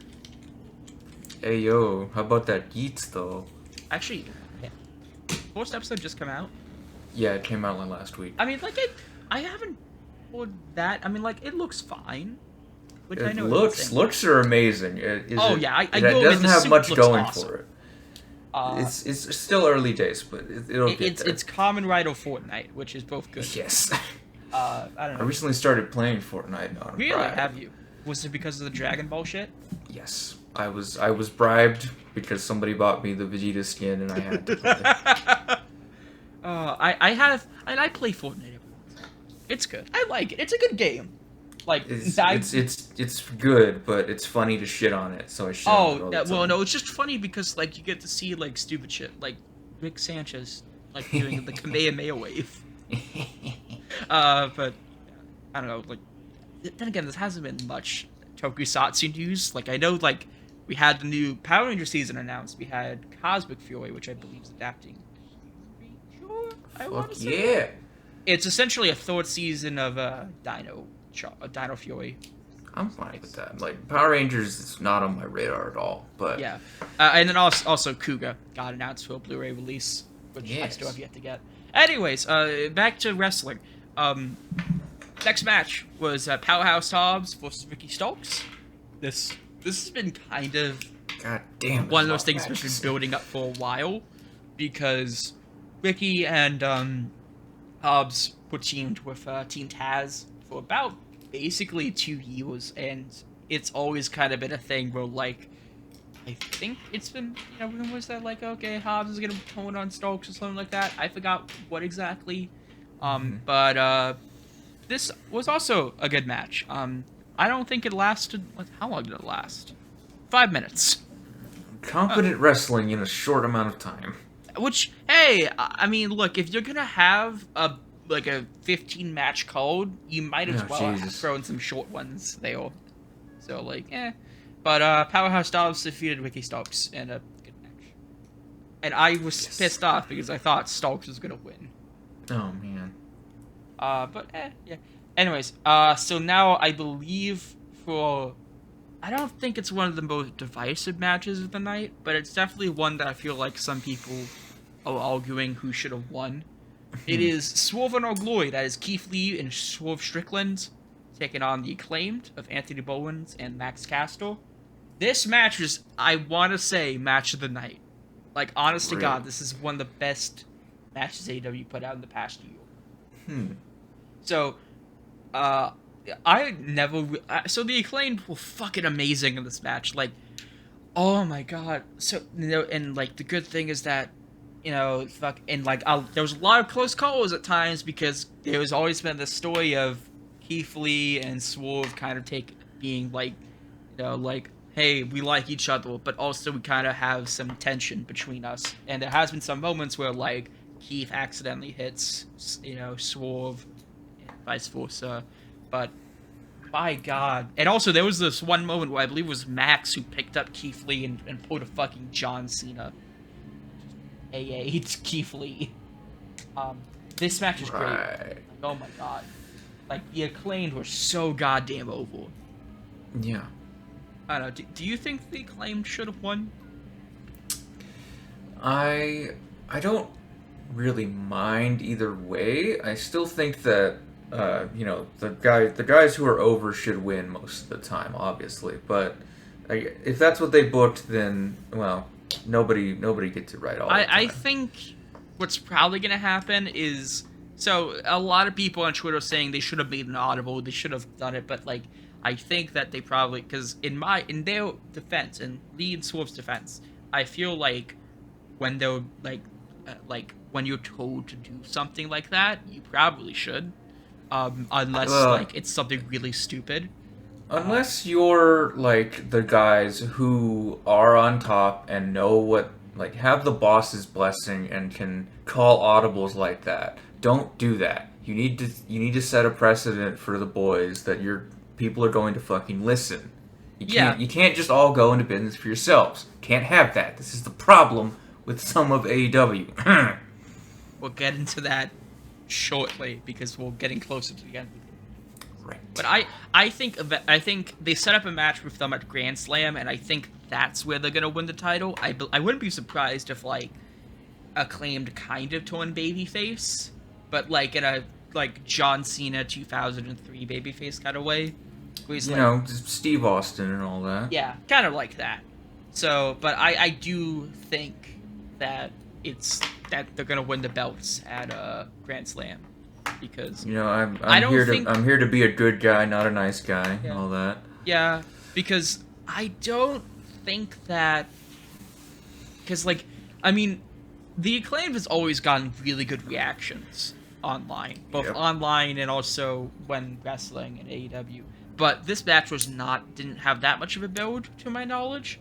Hey yo, how about that Yeats though? Actually, first episode just come out. Yeah, it came out last week. I mean, like I haven't heard that. I mean, like it looks fine. Which I know looks are amazing. It doesn't have much going for it. It's still early days, but it'll get there. It's Kamen Rider Fortnite, which is both good. Yes. I don't know. I recently started playing Fortnite on Really? Have you? Was it because of the Dragon Ball shit? Yes. I was bribed because somebody bought me the Vegeta skin and I had to play. I play Fortnite every once. It's good. I like it. It's a good game. Like it's good, but it's funny to shit on it, so I shit on it all the time. Well, no, it's just funny because like you get to see like stupid shit, like Rick Sanchez like doing the Kamehameha wave. But I don't know. Like then again, this hasn't been much tokusatsu news. Like I know, like we had the new Power Ranger season announced. We had Cosmic Fury, which I believe is adapting. Yeah. It's essentially a third season of Dino Fury. I'm fine with that. Like Power Rangers is not on my radar at all, but yeah. And then also Kuga got announced for a Blu-ray release, which I still have yet to get. Anyways, back to wrestling. Next match was Powerhouse Hobbs versus Ricky Starks. This has been kind of one of those things that's been building up for a while, because Ricky and Hobbs were teamed with Team Taz for about basically 2 years, and it's always kind of been a thing where, like, I think it's been, rumors that, like, okay, Hobbs is gonna tone on Starks or something like that. I forgot what exactly. But this was also a good match. I don't think it lasted, how long did it last? 5 minutes. Competent wrestling in a short amount of time. Which, hey, I mean, look, if you're gonna have a 15-match code, you might as well throw in some short ones there. So, like, But Powerhouse Hobbs defeated Ricky Starks in a good match. And I was pissed off because I thought Starks was gonna win. Oh, man. Yeah. Anyways, so now I believe I don't think it's one of the most divisive matches of the night, but it's definitely one that I feel like some people are arguing who should have won. It is Swerve in Our Glory, that is Keith Lee and Swerve Strickland, taking on the Acclaimed of Anthony Bowens and Max Caster. This match is, I want to say, match of the night. Like, honest to God, this is one of the best matches AEW put out in the past year. So, so the Acclaimed were fucking amazing in this match. Like, oh my God. So, and like, the good thing is that, there was a lot of close calls at times, because there has always been this story of Keith Lee and Swerve kind of being like, hey, we like each other, but also we kind of have some tension between us. And there has been some moments where, like, Keith accidentally hits, Swerve, and vice versa. But, by God. And also, there was this one moment where I believe it was Max who picked up Keith Lee and pulled a fucking John Cena. It's Keith Lee. This match is great. Like, oh my God. Like, the Acclaimed were so goddamn over. Yeah. I don't know. Do you think the Acclaimed should have won? I don't really mind either way. I still think that the guys who are over should win most of the time, obviously. But if that's what they booked, then nobody gets it right all the time. I think what's probably gonna happen is, so a lot of people on Twitter are saying they should have made an audible, they should have done it, but like I think that they probably, because in their defense, in Lee and Swerve's defense, I feel like when they're like when you're told to do something like that, you probably should, unless Well, like it's something really stupid. unless you're like the guys who are on top and know what, like, have the boss's blessing and can call audibles like that. Don't do that. You need to set a precedent for the boys that your people are going to fucking listen. You Yeah, can't just all go into business for yourselves. Can't have that. This is the problem with some of AEW. we'll get into that shortly because we're getting closer to the end. Right. But I think they set up a match with them at Grand Slam, and I think that's where they're gonna win the title. I wouldn't be surprised if like Acclaimed kind of turned babyface, but like in a like John Cena 2003 babyface kind of way, where he's You like, know, Steve Austin and all that. yeah, kind of like that. So, but I do think that that they're gonna win the belts at Grand Slam because You know, I don't here think- to I'm here to be a good guy, not a nice guy, Yeah. and all that. yeah, because I don't think that because like I mean the Acclaimed has always gotten really good reactions online, both Yep. online and also when wrestling in AEW. But this match didn't have that much of a build to my knowledge.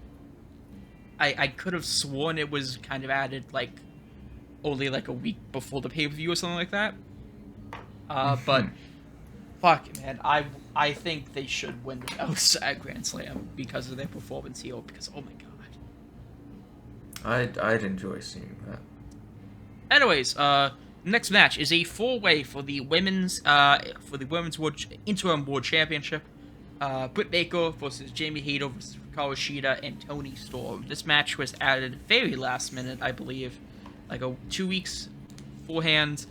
I could have sworn it was kind of added like only like a week before the pay-per-view or something like that. But fuck man, I think they should win the belts at Grand Slam because of their performance here. Because oh my god. I'd enjoy seeing that. Anyways, next match is a four-way for the women's interim world championship. Britt Baker versus Jamie Hayter versus Hikaru Shida and Toni Storm. This match was added very last minute, I believe, like 2 weeks beforehand,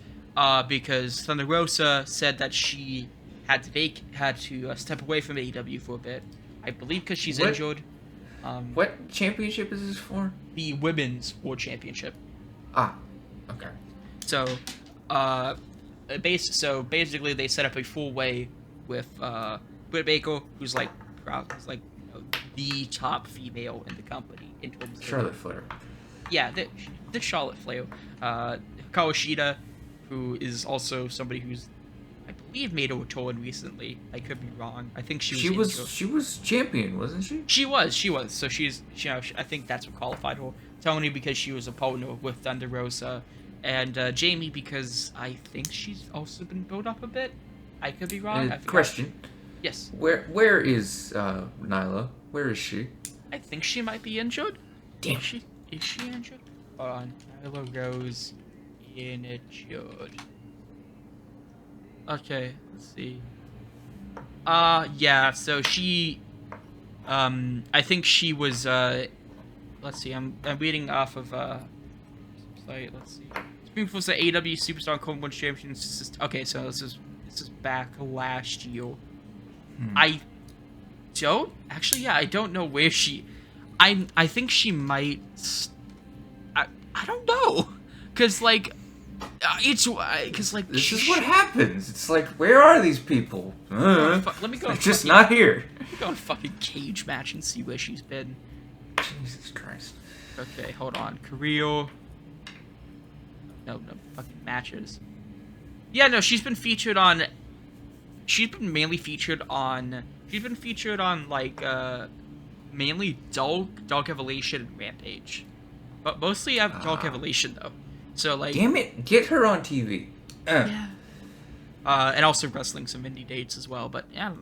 because Thunder Rosa said that she had to step away from AEW for a bit. I believe because she's What? injured. What championship is this for? The women's world championship. Ah, okay. So, basically they set up a four-way with Britt Baker, who's like the top female in the company in terms of Charlotte Flair. yeah, the Charlotte Flair. Hikaru Shida, who is also somebody who's I believe made a return recently. I could be wrong. I think She was champion, wasn't she? She was. So I think that's what qualified her. Tony because she was a partner with Thunder Rosa, and Jamie because I think she's also been built up a bit. I could be wrong. I forgot. Question. Yes. Where is Nyla? Where is she? I think she might be injured. Damn. Is she injured? Hold on. Nyla Rose injured. Okay, let's see. Yeah, so she I think she was let's see, I'm reading off of site, let's see. Supreme Force AEW Superstar Combine Champions. Okay, so this is back last year. I don't know where she I think she might I don't know. Cuz like it's because like This is what happens. It's like, where are these people? let me go. They're just not here. Let me go on fucking Cage Match and see where she's been. Jesus Christ. Okay, hold on. Career. No, fucking matches. Yeah, no, she's been featured on. She's been mainly featured on. She's been featured on like mainly Dark Evolution and Rampage, but mostly Dark Evolution though. So like. Damn it! Get her on TV. Yeah. And also wrestling some indie dates as well, but yeah.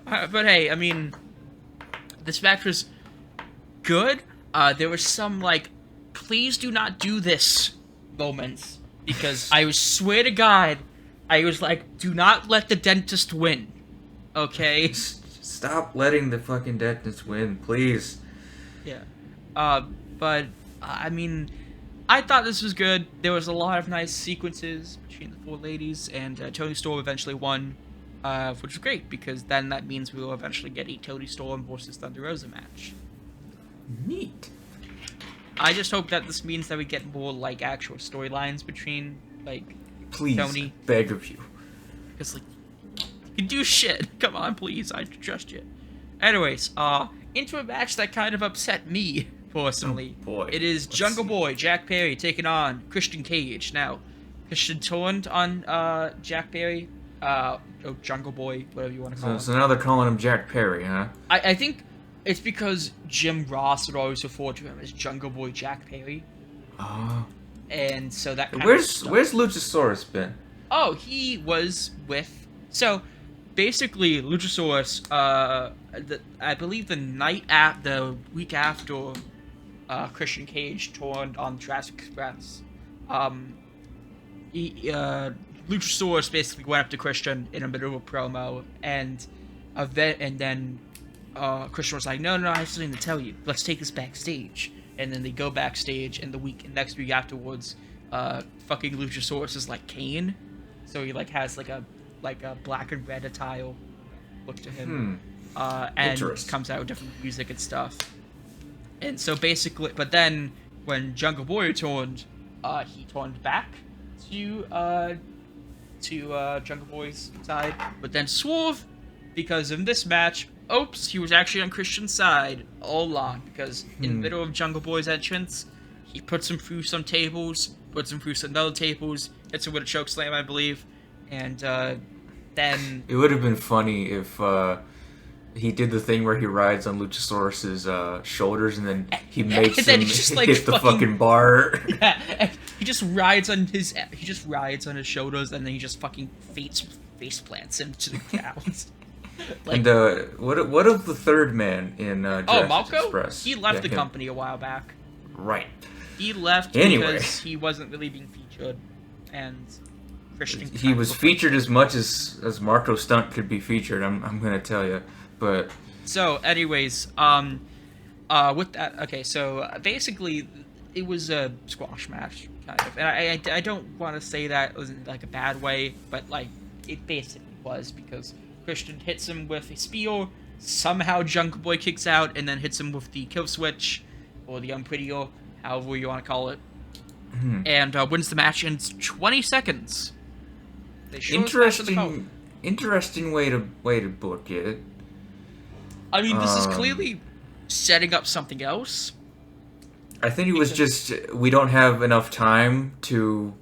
But hey, I mean, this match was good. There were some like, please do not do this moments because I swear to God, I was like, do not let the dentist win, okay? Stop letting the fucking dentist win, please. Yeah. But I mean, I thought this was good. There was a lot of nice sequences between the four ladies, and Toni Storm eventually won, which was great because then that means we will eventually get a Toni Storm versus Thunder Rosa match. Neat. I just hope that this means that we get more like actual storylines between like Please, Toni, beg of you. because like can do shit. Come on, please. I trust you. Anyways, into a match that kind of upset me personally. Oh, boy. It is Let's Jungle see. Boy Jack Perry taking on Christian Cage. Now, Christian turned on Jack Perry. Jungle Boy, whatever you want to call him. So now they're calling him Jack Perry, huh? I think it's because Jim Ross would always refer to him as Jungle Boy Jack Perry, and so that kind of Where's stuck. Luchasaurus been? Oh, he was with. So, basically, Luchasaurus. I believe the week after, Christian Cage turned on Jurassic Express. Luchasaurus basically went up to Christian in the middle of a promo, and then Christian was like, "No, I have something to tell you. Let's take this backstage." And then they go backstage, and next week afterwards, fucking Luchasaurus is like Kane, so he like has like a black and red attire look to him, and Interesting. comes out with different music and stuff. And so basically, but then when Jungle Boy turned, he turned back to Jungle Boy's side, but then swerve because in this match, oops, he was actually on Christian's side all along, because in the middle of Jungle Boy's entrance, he puts him through some tables, puts him through some other tables, hits him with a choke slam, I believe, and then... It would have been funny if he did the thing where he rides on Luchasaurus's shoulders and then he makes and then him he just, like, hit the fucking bar. Yeah, he just rides on his shoulders, and then he just fucking face plants him to the ground. Like, And what of the third man in Jurassic Malco? Express? He left Yeah, the him. company a while back. Right. He left Anyway. because he wasn't really being featured, and Christian. He was featured as much as Marco Stunt could be featured. I'm gonna tell you, but So, anyways, with that, okay, so basically, it was a squash match, kind of, and I don't want to say that was in like a bad way, but like it basically was, because Christian hits him with a spear, somehow Jungle Boy kicks out, and then hits him with the kill switch, or the unprettier, however you want to call it, and wins the match in 20 seconds. They show us the match on the phone. interesting way to book it. I mean, this is clearly setting up something else. I think it was just we don't have enough time to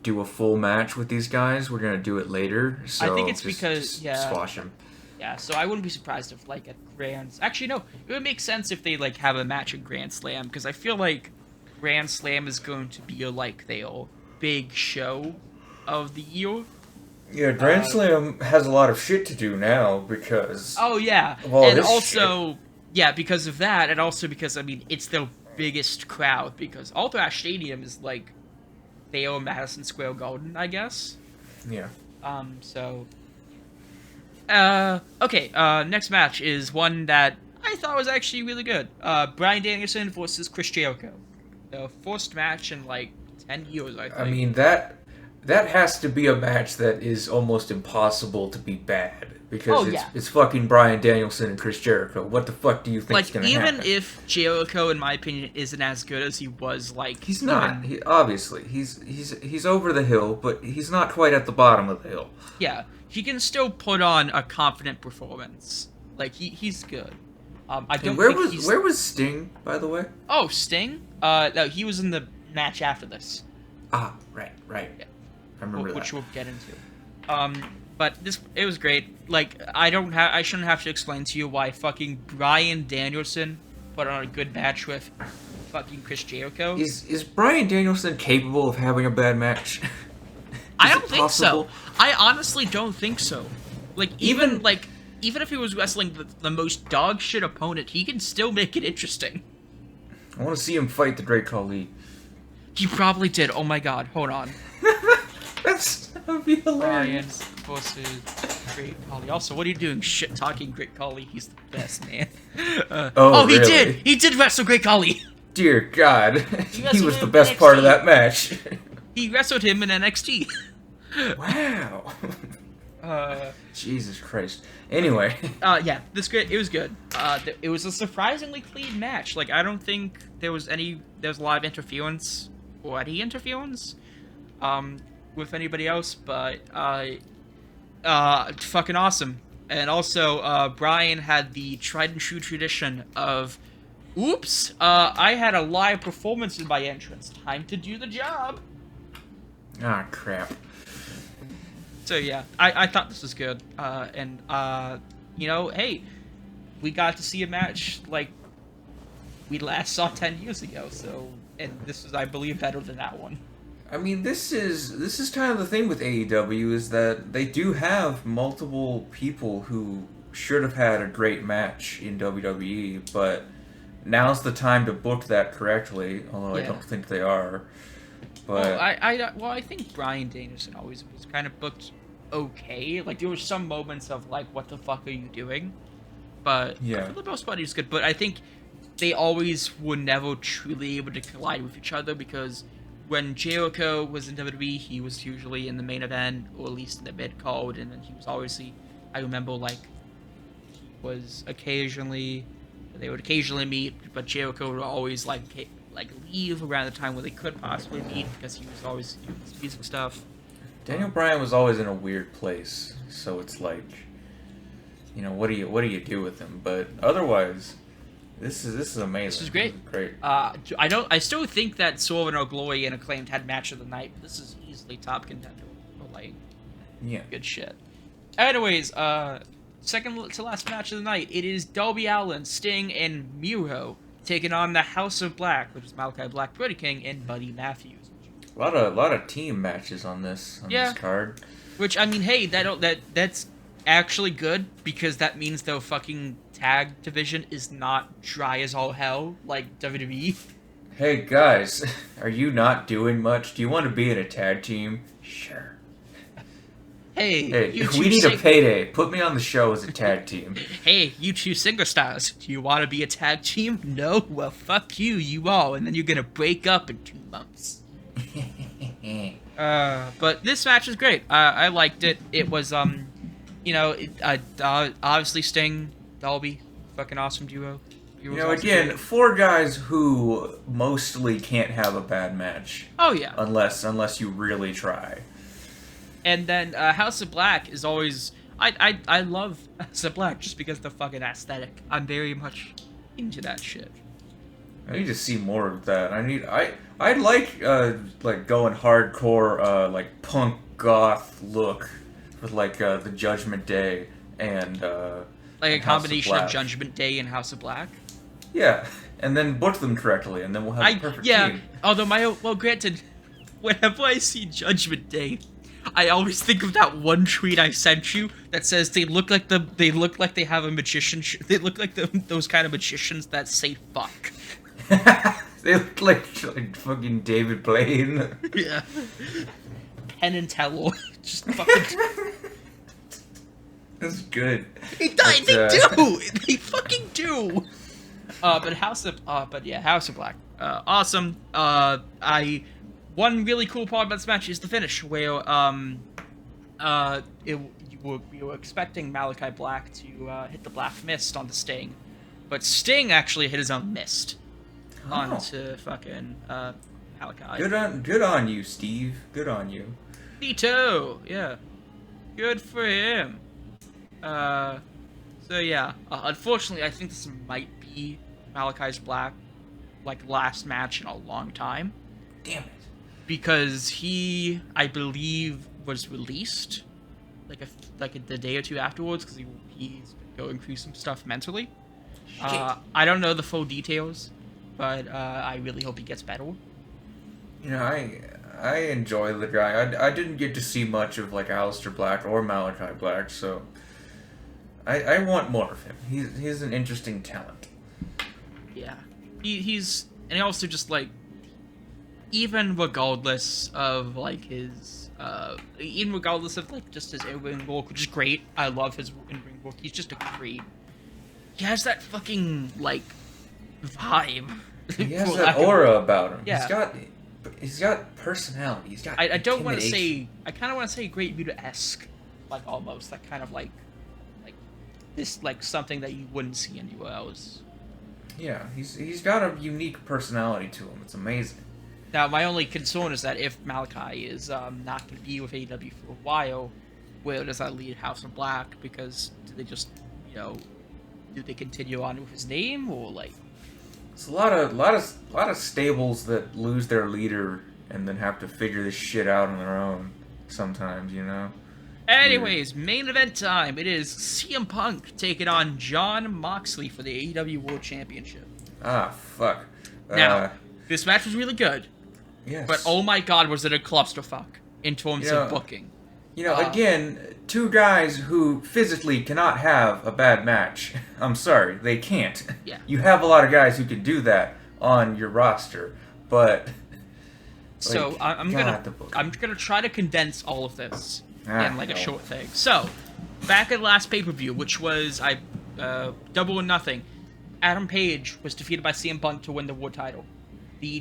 do a full match with these guys. We're gonna do it later. So I think it's just because, yeah. squash them. Yeah, so I wouldn't be surprised if, like, at Grand... Actually, no. It would make sense if they, like, have a match at Grand Slam, because I feel like Grand Slam is going to be, like, their big show of the year. Yeah, Grand Slam has a lot of shit to do now because Oh, yeah. of all And this also, yeah, because of that, and also because, I mean, it's their biggest crowd, because All Thrash Stadium is, like, their Madison Square Garden, I guess. yeah. Okay, next match is one that I thought was actually really good. Bryan Danielson versus Chris Jericho. The first match in, like, 10 years, I think. I mean that has to be a match that is almost impossible to be bad because it's fucking Bryan Danielson and Chris Jericho. What the fuck do you think's like, gonna even happen? if Jericho, in my opinion, isn't as good as he was, like... He's not. He, obviously, he's over the hill, but he's not quite at the bottom of the hill. Yeah, he can still put on a confident performance. Like, he's good. I don't think he's... Where was Sting, by the way? Oh, Sting? No, he was in the match after this. Ah, right. Yeah. I remember Which that. we'll get into. But it was great. Like, I shouldn't have to explain to you why fucking Bryan Danielson put on a good match with fucking Chris Jericho. Is Bryan Danielson capable of having a bad match? I Is don't it think possible? so. I honestly don't think so. Like, even if he was wrestling the most dog shit opponent, he can still make it interesting. I want to see him fight the Great Khali. He probably did. Oh my god, hold on. That would be Bryan hilarious. versus Great Khali. Also, what are you doing shit talking Great Khali? He's the best, man. Oh, he really? did! He did wrestle Great Khali! Dear God, he wrestled was him the in best part of NXT. that match. He wrestled him in NXT. Wow. Jesus Christ. Anyway. Yeah, it was good. It was a surprisingly clean match. Like, I don't think there was a lot of interference, or any interference, with anybody else, but, Fucking awesome. And also, Brian had the tried and true tradition of, oops, I had a live performance in my entrance. Time to do the job. Ah, crap. So yeah, I thought this was good. And you know, hey, we got to see a match like we last saw 10 years ago. So, and this is, I believe, better than that one. I mean, this is kind of the thing with AEW is that they do have multiple people who should have had a great match in WWE, but now's the time to book that correctly. Although I Yeah. don't think they are. But I think Brian Danielson always was kind of booked okay. Like there were some moments of like, what the fuck are you doing? But Yeah. for the most part, he's good. But I think they always were never truly able to collide with each other because when Jericho was in WWE, he was usually in the main event or at least in the mid card, and then he was obviously. I remember like was occasionally they would occasionally meet, but Jericho would always like leave around the time where they could possibly meet because he was always doing his music stuff. Daniel Bryan was always in a weird place, so it's like, you know, what do you do with him? But otherwise, this is amazing. This is great. This is great. I still think that Swerve and Glory and Acclaimed had match of the night, but this is easily top contender. Like, Yeah. good shit. Anyways, second to last match of the night, it is Darby Allin, Sting, and Miro taking on the House of Black, which is Malachi Black, Brody King, and Buddy Matthews. A lot of team matches on this Yeah. card. Which, I mean, hey, that's actually good because that means the fucking tag division is not dry as all hell like WWE. Hey guys, are you not doing much? Do you want to be in a tag team? Sure. Hey, you two we need a sing- payday. Put me on the show as a tag team. Hey, you two singer stars, do you want to be a tag team? No? Well, fuck you, you all, and then you're gonna break up in 2 months. But this match is great. I liked it. It was, obviously Sting, Darby, fucking awesome duo. You know, again, 4 guys who mostly can't have a bad match. Oh yeah. Unless you really try. And then House of Black is always I love House of Black just because of the fucking aesthetic. I'm very much into that shit. I need to see more of that. I like going hardcore like punk goth look with like the Judgment Day and Like a and House combination of Black. Judgment Day and House of Black. Yeah, and then book them correctly, and then we'll have a perfect team. Although granted, whenever I see Judgment Day, I always think of that one tweet I sent you that says they look like they have a magician. They look like those kind of magicians that say fuck. They look like fucking David Blaine. Yeah. Penn and Teller, just fucking. That's good. They do. They fucking do. House of Black, awesome. One really cool part about this match is the finish, where we were expecting Malachi Black to hit the Black Mist onto Sting, but Sting actually hit his own mist onto fucking Malachi. Good on you, Steve. Good on you. Vito, yeah, good for him. So yeah, unfortunately, I think this might be Malachi's Black, last match in a long time. Damn it. Because he, I believe, was released, the day or two afterwards, because he's been going through some stuff mentally. I don't know the full details, but I really hope he gets better. You know, I enjoy the guy. I didn't get to see much of Aleister Black or Malachi Black, so I want more of him. He's an interesting talent. Yeah, he's and he also just even regardless of his even regardless of just his in-ring work, which is great. I love his in-ring work. He's just a great. He has that fucking vibe. He has that aura about him. Yeah. He's got personality. He's got. I don't want to intimidation. say. I kind of want to say Great Muta-esque, almost kind of this something that you wouldn't see anywhere else. Yeah, he's got a unique personality to him. It's amazing. Now, my only concern is that if Malachi is not going to be with AEW for a while, where does that lead House of Black? Because do they just, do they continue on with his name, or like? It's a lot of stables that lose their leader and then have to figure this shit out on their own. Sometimes, Anyways, main event time. It is CM Punk taking on Jon Moxley for the AEW World Championship. Ah, fuck. Now, this match was really good. Yes. But oh my god, was it a clusterfuck in terms of booking. Again, two guys who physically cannot have a bad match. I'm sorry, they can't. Yeah. You have a lot of guys who can do that on your roster, but so I'm gonna try to condense all of this in a short thing. So, back at the last pay-per-view, which was Double or Nothing, Adam Page was defeated by CM Punk to win the world title. The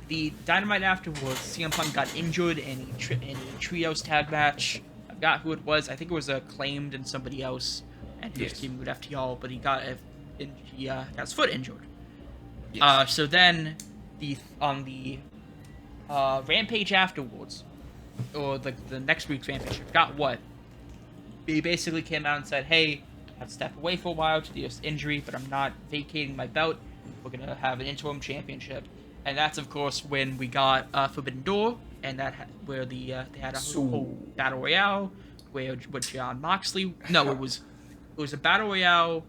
the Dynamite afterwards, CM Punk got injured in a trios tag match. I forgot who it was. I think it was Acclaimed and somebody else, and he was teaming with FTR, but he got his foot injured. Yes. So then, on the Rampage afterwards, or the next week's Rampage, I forgot what. He basically came out and said, "Hey, I've stepped away for a while to this injury, but I'm not vacating my belt. We're gonna have an interim championship," and that's of course when we got Forbidden Door, and where they had a whole battle royale with Jon Moxley. No, it was a battle royale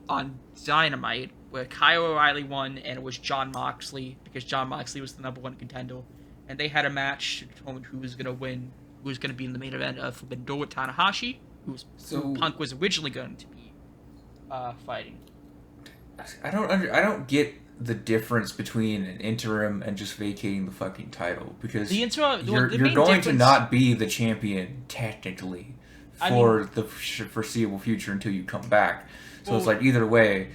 on Dynamite where Kyle O'Reilly won, and it was Jon Moxley because Jon Moxley was the #1 contender, and they had a match to determine who was gonna win, who was gonna be in the main event of Forbidden Door with Tanahashi, who Punk was originally going to be fighting. I don't get the difference between an interim and just vacating the fucking title, because you're going to not be the champion technically for the foreseeable future until you come back. So it's like either way,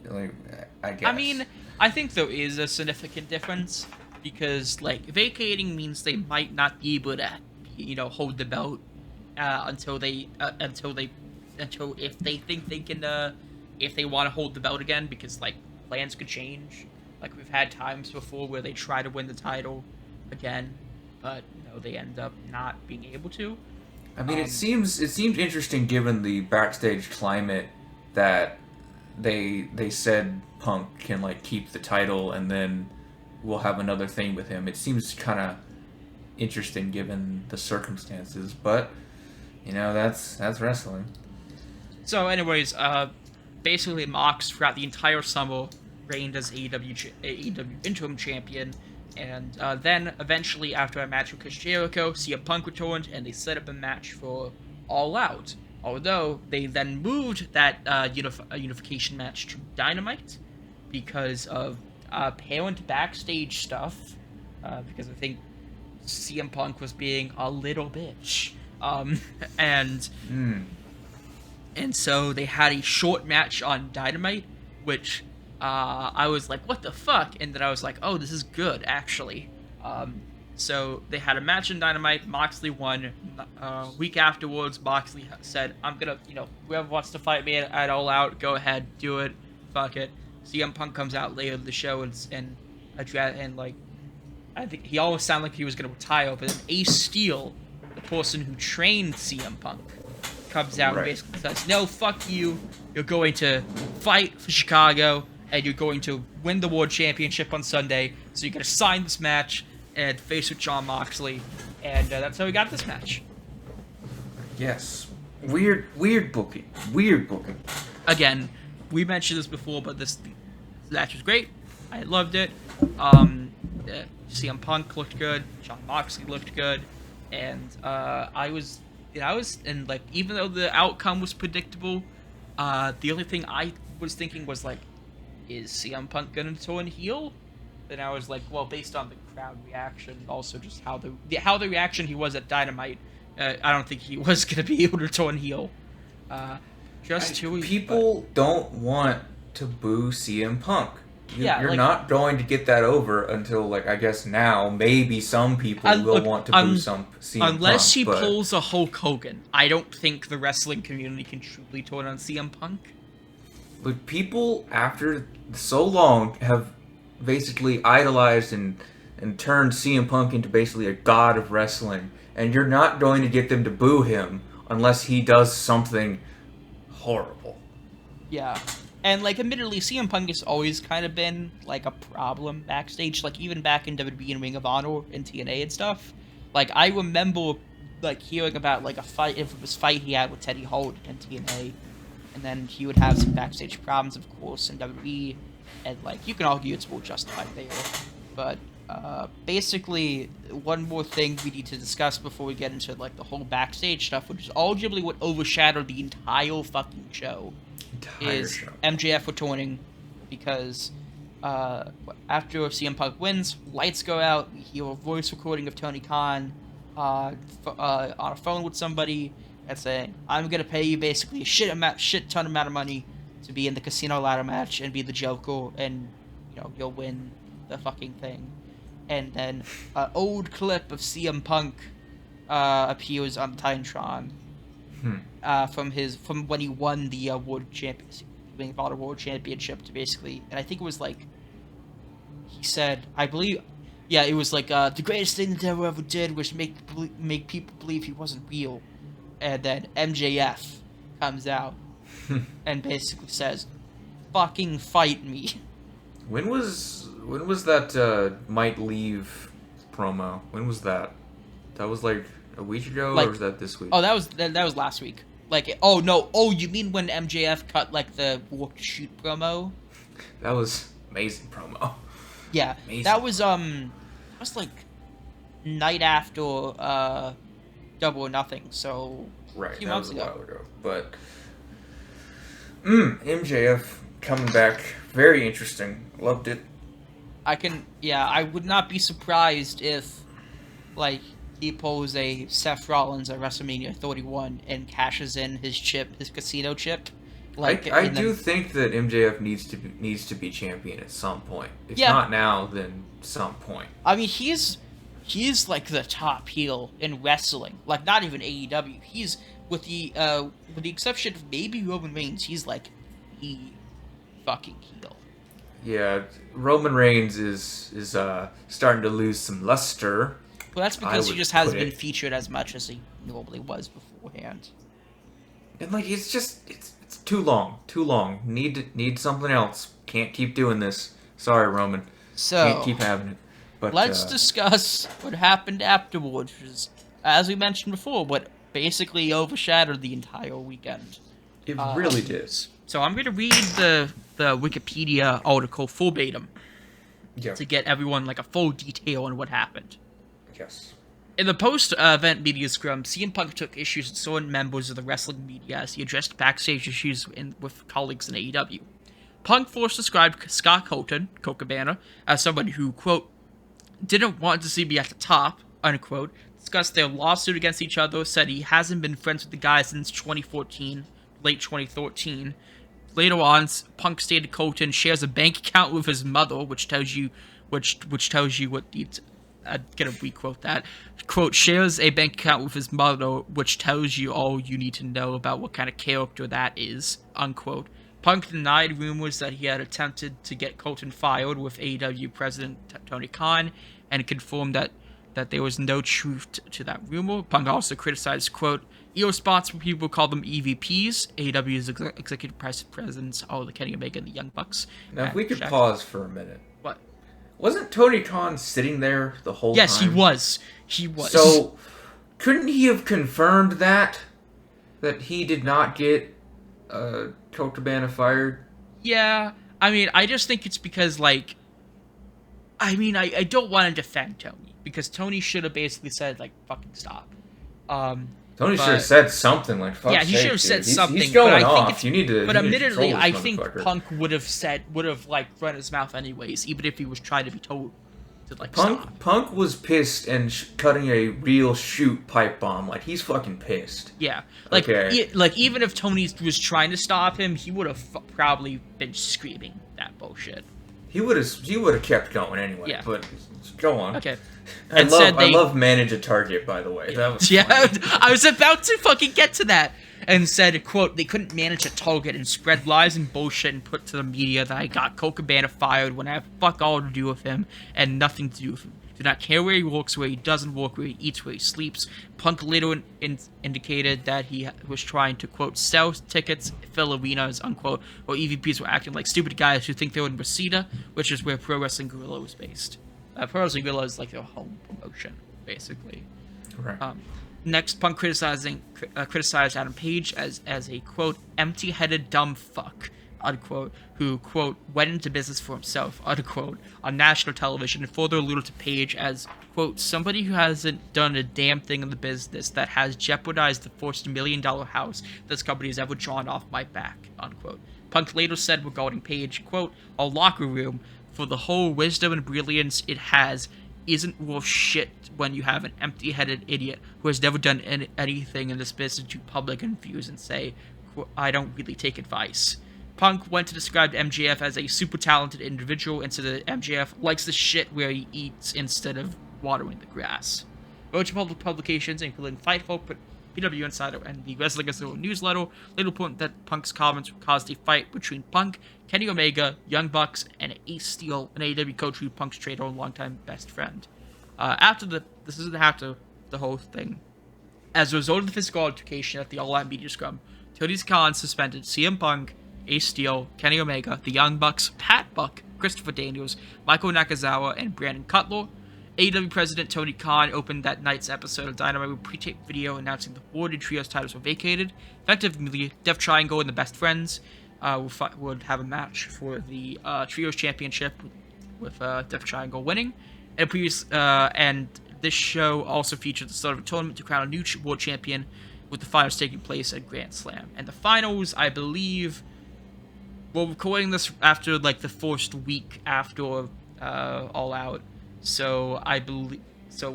like I guess. I think there is a significant difference because vacating means they might not be able to hold the belt until if they think they can if they want to hold the belt again, because plans could change. We've had times before where they try to win the title again, but they end up not being able to. It seems interesting given the backstage climate that they said Punk can keep the title and then we'll have another thing with him. It seems kind of interesting given the circumstances, but that's wrestling. So anyways, basically Mox throughout the entire summer reigned as AEW interim champion, and then eventually after a match with Chris Jericho, CM Punk returned and they set up a match for All Out. Although they then moved that unification match to Dynamite because of apparent backstage stuff, because I think CM Punk was being a little bitch, and so they had a short match on Dynamite, which I was like, what the fuck? And then I was like, oh, this is good, actually. So they had a match on Dynamite. Moxley won. A week afterwards, Moxley said, I'm gonna, whoever wants to fight me at All Out, go ahead, do it. Fuck it. CM Punk comes out later in the show and I think he almost sounded like he was gonna retire, but then Ace Steel, the person who trained CM Punk, comes out and basically says, no, fuck you, you're going to fight for Chicago, and you're going to win the World Championship on Sunday, so you're going to sign this match and face with Jon Moxley, and that's how we got this match. Yes. Weird booking. Again, we mentioned this before, but this match was great. I loved it. CM Punk looked good, Jon Moxley looked good, and even though the outcome was predictable, the only thing I was thinking was is CM Punk gonna turn heel? Then I was like, well, based on the crowd reaction, also just how the reaction he was at Dynamite, I don't think he was gonna be able to turn heel. People don't want to boo CM Punk. You're not going to get that over until, I guess now, maybe some people will want to boo some CM Punk. Unless he pulls a Hulk Hogan, I don't think the wrestling community can truly turn on CM Punk. But people, after so long, have basically idolized and and turned CM Punk into basically a god of wrestling, and you're not going to get them to boo him unless he does something horrible. Yeah. And, like, admittedly, CM Punk has always kind of been, like, a problem backstage. Like, even back in WWE and Ring of Honor and TNA and stuff. Like, I remember, like, hearing about, like, a fight he had with Teddy Hart in TNA. And then he would have some backstage problems, of course, in WWE. And, like, you can argue it's more justified there. But, basically, one more thing we need to discuss before we get into, like, the whole backstage stuff, which is arguably what overshadowed the entire fucking show. Is MJF returning because after CM Punk wins, lights go out, we hear a voice recording of Tony Khan on a phone with somebody and saying, I'm going to pay you basically a shit ton amount of money to be in the casino ladder match and be the Joker, and you'll win the fucking thing. And then an old clip of CM Punk appears on Titantron. From when he won the World Championship to basically, and I think it was like, he said, I believe, yeah, it was like, the greatest thing the devil ever did was make people believe he wasn't real. And then MJF comes out and basically says, fucking fight me. When was that Might Leave promo? When was that? That was like a week ago, or was that this week? Oh, that was last week. Like, oh no, you mean when MJF cut like the walk to shoot promo? That was amazing promo. Yeah, amazing. That was like night after Double or Nothing, so right, a few that months was a while ago. But MJF coming back, very interesting. Loved it. I would not be surprised if, like, he pulls a Seth Rollins at WrestleMania 31 and cashes in his casino chip. Like, I do think that MJF needs to be champion at some point. If not now, then some point. I mean, he's like the top heel in wrestling. Like, not even AEW. He's with the exception of maybe Roman Reigns, he's like the fucking heel. Yeah, Roman Reigns is starting to lose some luster. Well, that's because he just hasn't been featured as much as he normally was beforehand. And like, it's too long. Need something else. Can't keep doing this. Sorry, Roman. So can't keep having it. But let's discuss what happened afterwards, which is, as we mentioned before, what basically overshadowed the entire weekend. It really did. So I'm going to read the Wikipedia article verbatim to get everyone like a full detail on what happened. Yes. In the post-event media scrum, CM Punk took issues with certain members of the wrestling media as he addressed backstage issues with colleagues in AEW. Punk first described Scott Colton, Colt Cabana, as somebody who, quote, didn't want to see me at the top, unquote, discussed their lawsuit against each other, said he hasn't been friends with the guy since 2014, late 2013. Later on, Punk stated Colton shares a bank account with his mother, which tells you what the... I'm gonna requote that. Quote, shares a bank account with his mother, which tells you all you need to know about what kind of character that is, unquote. Punk denied rumors that he had attempted to get Colton fired with AEW president Tony Khan, and confirmed that there was no truth to that rumor. Punk also criticized, quote, irresponsible people call them EVPs. AEW's executive presidents are the Kenny Omega and the Young Bucks. Now, if we could pause for a minute. What? Wasn't Tony Khan sitting there the whole time? Yes, he was. He was. So, couldn't he have confirmed that he did not get Colt Cabana fired? Yeah, I mean, I just think it's because, like, I mean, I don't want to defend Tony, because Tony should have basically said, like, fucking stop. Tony should have said something, like, fuck. Yeah, he should have said something. He's going off. You need to. But admittedly, I think Punk would have like run his mouth anyways, even if he was trying to be told to like stop. Punk was pissed and cutting a real shoot pipe bomb. Like, he's fucking pissed. Yeah, like even if Tony was trying to stop him, he would have probably been screaming that bullshit. He would have kept going anyway. Yeah. But go on. Okay. I love manage a target, by the way. That was I was about to fucking get to that. And said, quote, they couldn't manage a target and spread lies and bullshit and put to the media that I got Colt Cabana fired when I have fuck all to do with him and nothing to do Do not care where he walks, where he doesn't walk, where he eats, where he sleeps. Punk later indicated that he was trying to, quote, sell tickets, fill arenas, unquote, while EVPs were acting like stupid guys who think they're in Reseda, which is where Pro Wrestling Guerrilla was based. Pro Wrestling Guerrilla is like their home promotion, basically. Right. Next, Punk criticized Adam Page as a, quote, empty-headed dumb fuck, unquote, who, quote, went into business for himself, unquote, on national television, and further alluded to Page as, quote, somebody who hasn't done a damn thing in the business that has jeopardized the first $1 million house this company has ever drawn off my back, unquote. Punk later said regarding Page, quote, a locker room, for the whole wisdom and brilliance it has, isn't worth shit when you have an empty-headed idiot who has never done anything in this business to public and views and say, I don't really take advice. Punk went to describe MJF as a super talented individual and said that MJF likes the shit where he eats instead of watering the grass. Wrote to public publications, including Fightful, PW Insider, and the Wrestling Observer newsletter, later point that Punk's comments caused a fight between Punk, Kenny Omega, Young Bucks, and Ace Steel, an AEW coach who Punk's trainer and longtime best friend. After the whole thing. As a result of the physical altercation at the All Out Media Scrum, Tony Khan suspended CM Punk, Ace Steel, Kenny Omega, the Young Bucks, Pat Buck, Christopher Daniels, Michael Nakazawa, and Brandon Cutler. AEW President Tony Khan opened that night's episode of Dynamite with a pre-taped video announcing the World and Trios titles were vacated. Effectively, Death Triangle and the Best Friends would have a match for the Trios Championship with Death Triangle winning. And this show also featured the start of a tournament to crown a new world champion, with the finals taking place at Grand Slam. And the finals, I believe, we're recording this after like the first week after All Out. So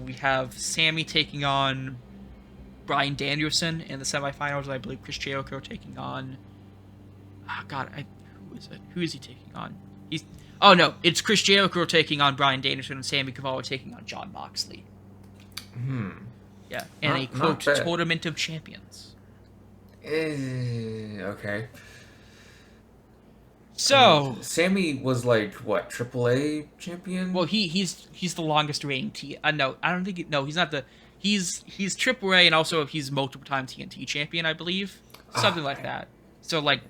we have Sammy taking on Bryan Danielson in the semifinals. I believe Chris Jericho taking on. Who is it? Who is he taking on? It's Chris Jericho taking on Bryan Danielson and Sammy Guevara taking on Jon Moxley. Yeah, in a quote tournament of champions. Okay. So Sammy was like what, AAA champion? Well, he's the longest reigning no, I don't think he's not he's AAA and also he's multiple time TNT champion, I believe, something like that. So like,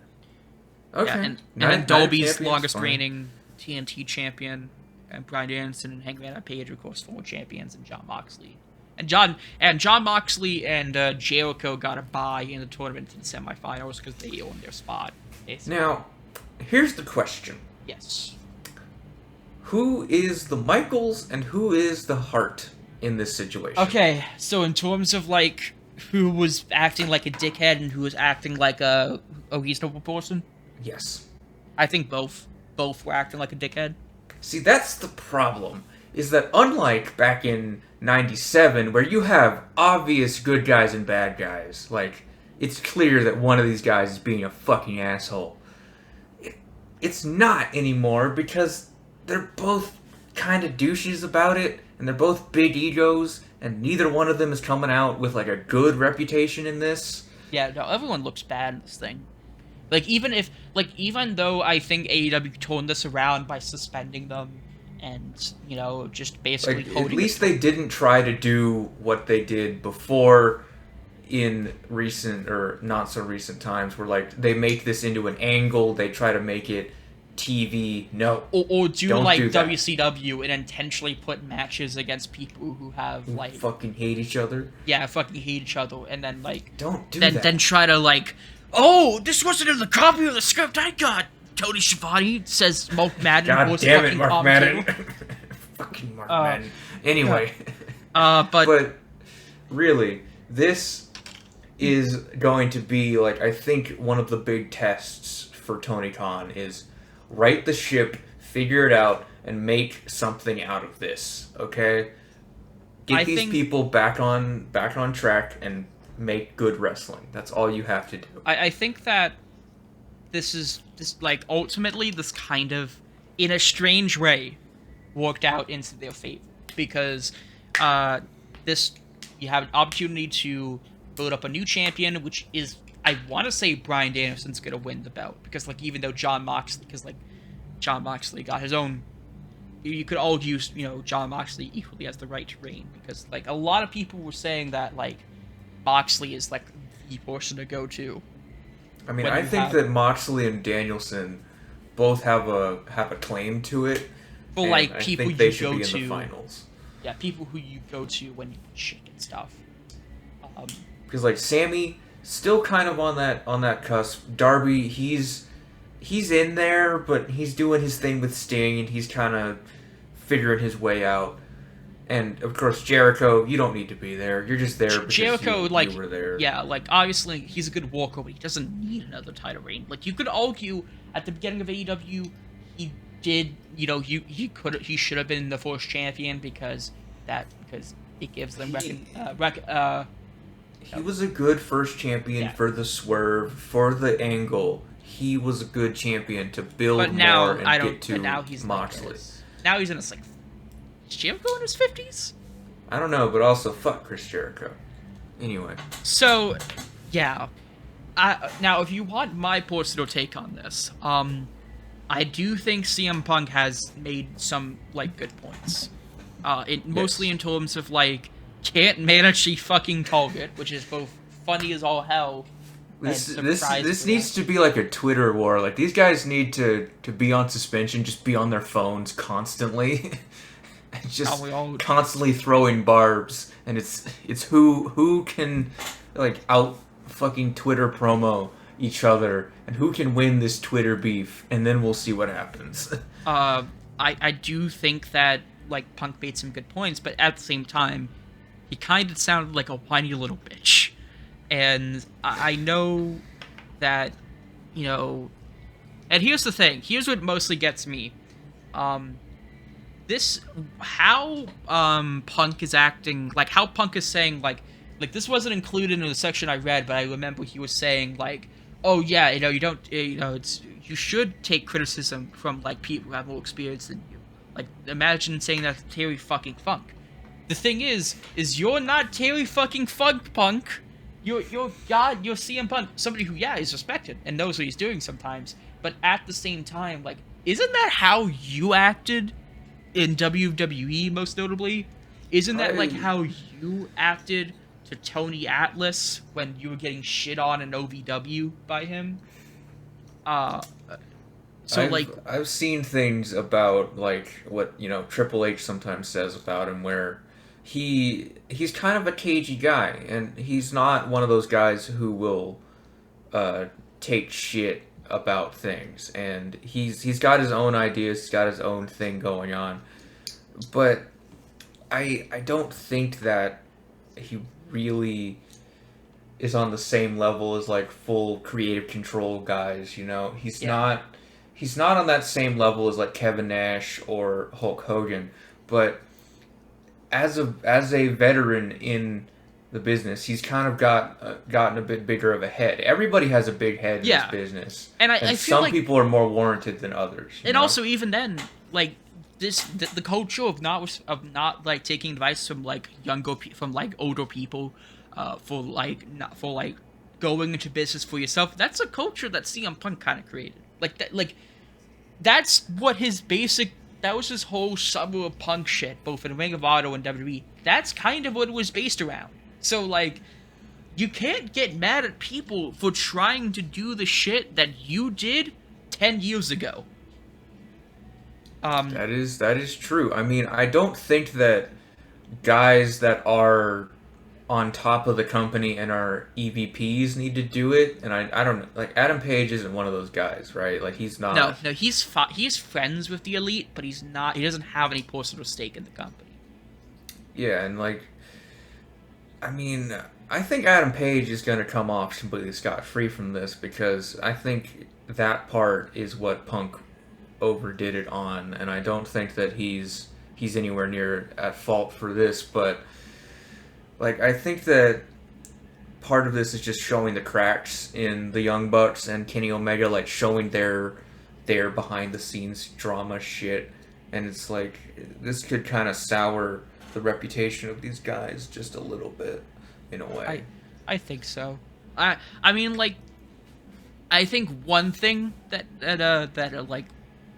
okay, yeah, and then Dolby's longest reigning TNT champion, and Bryan Danielson and Hangman Page, of course, former champions, and Jon Moxley. And Jon Moxley and Jericho got a bye in the tournament to the semifinals because they owned their spot, basically. Now, here's the question. Yes. Who is the Michaels and who is the Hart in this situation? Okay, so in terms of, like, who was acting like a dickhead and who was acting like a reasonable person? Yes. I think both were acting like a dickhead. See, that's the problem, is that unlike back in 97, where you have obvious good guys and bad guys, like, it's clear that one of these guys is being a fucking asshole. It's not anymore, because they're both kind of douches about it, and they're both big egos, and neither one of them is coming out with, like, a good reputation in this. Yeah, no, everyone looks bad in this thing. Like, even though I think AEW turned this around by suspending them and, you know, just basically holding... At least they didn't try to do what they did before in recent or not so recent times, where, like, they make this into an angle, they try to make it TV. No. Or do like WCW and intentionally put matches against people who have, like... fucking hate each other? Yeah, fucking hate each other, and then, like... Don't do that. Then try to, like... Oh, this wasn't in the copy of the script I got. Tony Schiavone, says Mark Madden. God damn it, Mark Madden. Fucking Mark Madden. Anyway. But really, this is going to be, like, I think one of the big tests for Tony Khan is right the ship, figure it out, and make something out of this, okay? Get these people back on track and make good wrestling. That's all you have to do. I think that ultimately this kind of, in a strange way, worked out into their favor, because you have an opportunity to build up a new champion, which is, I want to say Bryan Danielson's gonna win the belt, because, like, even though Jon Moxley got his own you could argue, John Moxley equally has the right to reign, because like a lot of people were saying that like Moxley is like the person to go to. I mean, When I you think have that Moxley and Danielson both have a claim to it, for and like I people think they you should go be in to, the finals. yeah, people who you go to when you shit and stuff. Um, Because like Sammy, still kind of on that cusp. Darby, he's in there, but he's doing his thing with Sting, and he's kind of figuring his way out. And of course, Jericho, you don't need to be there. You're just there because Jericho, you were there. yeah, like obviously he's a good worker, but he doesn't need another title reign. Like you could argue at the beginning of AEW, he did, he should have been the first champion because it gives them He was a good first champion Yeah. for the swerve, for the angle. He was a good champion to build but now more and I don't. get to But now he's Moxley. Like this. Now he's in his like. Is Jericho in his 50s? I don't know, but also fuck Chris Jericho. Anyway, So, yeah. Now, if you want my personal take on this, I do think CM Punk has made some like good points. Mostly in terms of like can't manage a fucking target, which is both funny as all hell. this needs to be like a Twitter war. Like these guys need to be on suspension, just be on their phones constantly. And just constantly throwing barbs, and it's who can like out fucking Twitter promo each other, and who can win this Twitter beef, and then we'll see what happens. I do think that like Punk made some good points, but at the same time, he kind of sounded like a whiny little bitch, and I know that, And here's the thing. Here's what mostly gets me. How Punk is acting, like how Punk is saying like this wasn't included in the section I read, but I remember he was saying like, oh yeah, you don't, you should take criticism from like people who have more experience than you. Like imagine saying that to Terry fucking Funk. The thing is you're not Terry fucking Funk, Punk. You're CM Punk, somebody who is respected and knows what he's doing sometimes, but at the same time, like, isn't that how you acted in WWE, most notably? Isn't that like how you acted to Tony Atlas when you were getting shit on in OVW by him? I've seen things about like what Triple H sometimes says about him, where he's kind of a cagey guy, and he's not one of those guys who will take shit about things, and he's got his own ideas, he's got his own thing going on, but I don't think that he really is on the same level as like full creative control guys. He's not on that same level as like Kevin Nash or Hulk Hogan, but as a veteran in the business, he's kind of gotten a bit bigger of a head. Everybody has a big head in this business, and I feel some like people are more warranted than others. And also, even then, like the culture of not like taking advice from like older people, for going into business for yourself. That's a culture that CM Punk kind of created. That's what his basic. That was his whole summer of Punk shit, both in Ring of Honor and WWE. That's kind of what it was based around. So, like, you can't get mad at people for trying to do the shit that you did 10 years ago. That is true. I mean, I don't think that guys that are on top of the company and are EVPs need to do it. And I don't like Adam Page isn't one of those guys, right? Like he's not. No, he's friends with the elite, but he's not. He doesn't have any personal stake in the company. Yeah, and like, I mean, I think Adam Page is going to come off completely scot-free from this, because I think that part is what Punk overdid it on, and I don't think that he's anywhere near at fault for this, but like, I think that part of this is just showing the cracks in the Young Bucks and Kenny Omega, like showing their behind the scenes drama shit, and it's like this could kind of sour the reputation of these guys just a little bit, in a way. I think so. I mean, like, I think one thing that like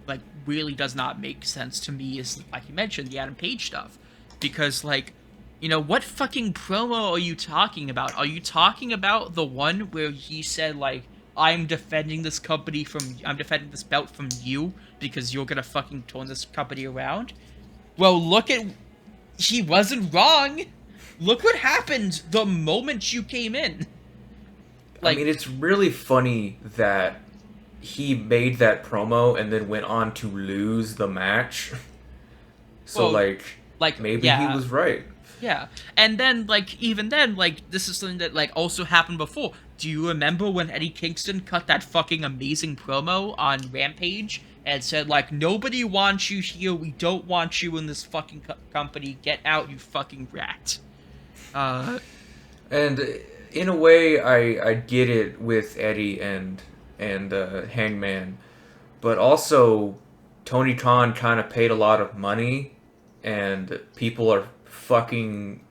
like really does not make sense to me is, like you mentioned, the Adam Page stuff, because like, what fucking promo are you talking about? Are you talking about the one where he said like, I'm defending this belt from you because you're gonna fucking turn this company around? Well, he wasn't wrong. Look what happened the moment you came in. I mean, it's really funny that he made that promo and then went on to lose the match. So, Well, maybe he yeah. was right. Yeah, and then, even then, this is something that, also happened before. Do you remember when Eddie Kingston cut that fucking amazing promo on Rampage and said, nobody wants you here, we don't want you in this fucking company, get out, you fucking rat. And in a way, I get it with Eddie and Hangman, but also Tony Khan kind of paid a lot of money, and people are fucking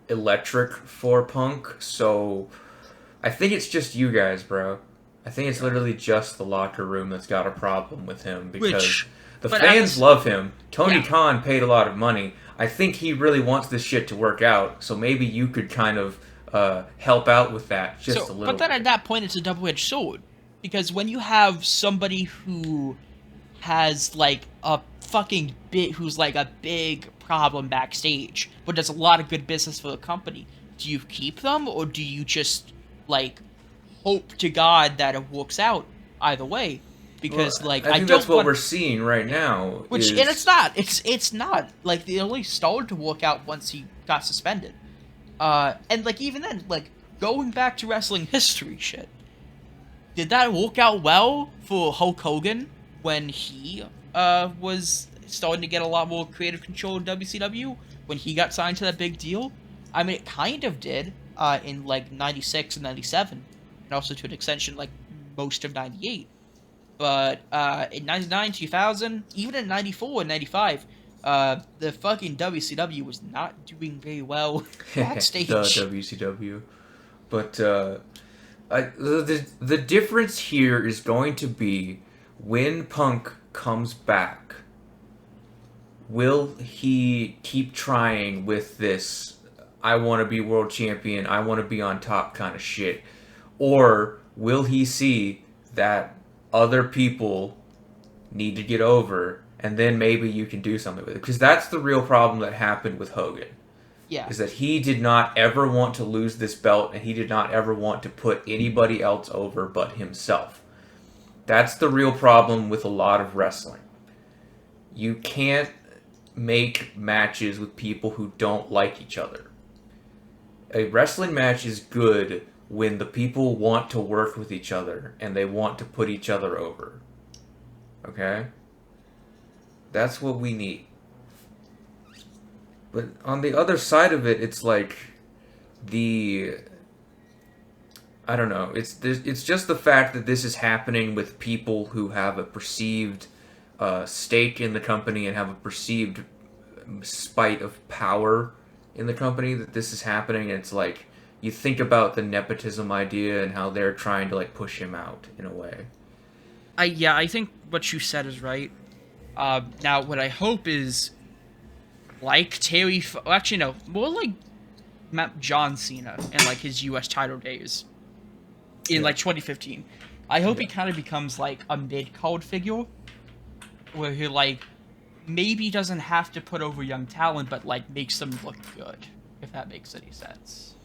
electric for Punk. So I think it's just you guys, bro. I think it's literally just the locker room that's got a problem with him because the fans love him. Tony Khan paid a lot of money. I think he really wants this shit to work out. So maybe you could kind of help out with that just a little. But then at that point, it's a double-edged sword, because when you have somebody who has a fucking who's a big problem backstage, but does a lot of good business for the company, do you keep them or do you just hope to God that it works out either way? Because I think that's what we're seeing right now. And it's not. It's not. They only started to work out once he got suspended. And even then, going back to wrestling history shit, did that work out well for Hulk Hogan when he was starting to get a lot more creative control in WCW, when he got signed to that big deal? I mean, it kind of did in 96 and 97, and also to an extension most of 98. But in 99, 2000, even in 94 and 95, the fucking WCW was not doing very well backstage. The WCW. But the difference here is going to be when Punk comes back, will he keep trying with this I want to be world champion, I want to be on top kind of shit? Or will he see that other people need to get over, and then maybe you can do something with it? Because that's the real problem that happened with Hogan. Yeah. Is that he did not ever want to lose this belt, and he did not ever want to put anybody else over but himself. That's the real problem with a lot of wrestling. You can't make matches with people who don't like each other. A wrestling match is good when the people want to work with each other and they want to put each other over. Okay? That's what we need. But on the other side of it, it's I don't know. It's just the fact that this is happening with people who have a perceived stake in the company and have a perceived spite of power in the company, that this is happening. And it's you think about the nepotism idea and how they're trying to push him out in a way. I think what you said is right. Now what I hope is actually no, more John Cena and his US title days in 2015. I hope he kind of becomes a mid-card figure where he maybe doesn't have to put over young talent, but makes them look good, if that makes any sense.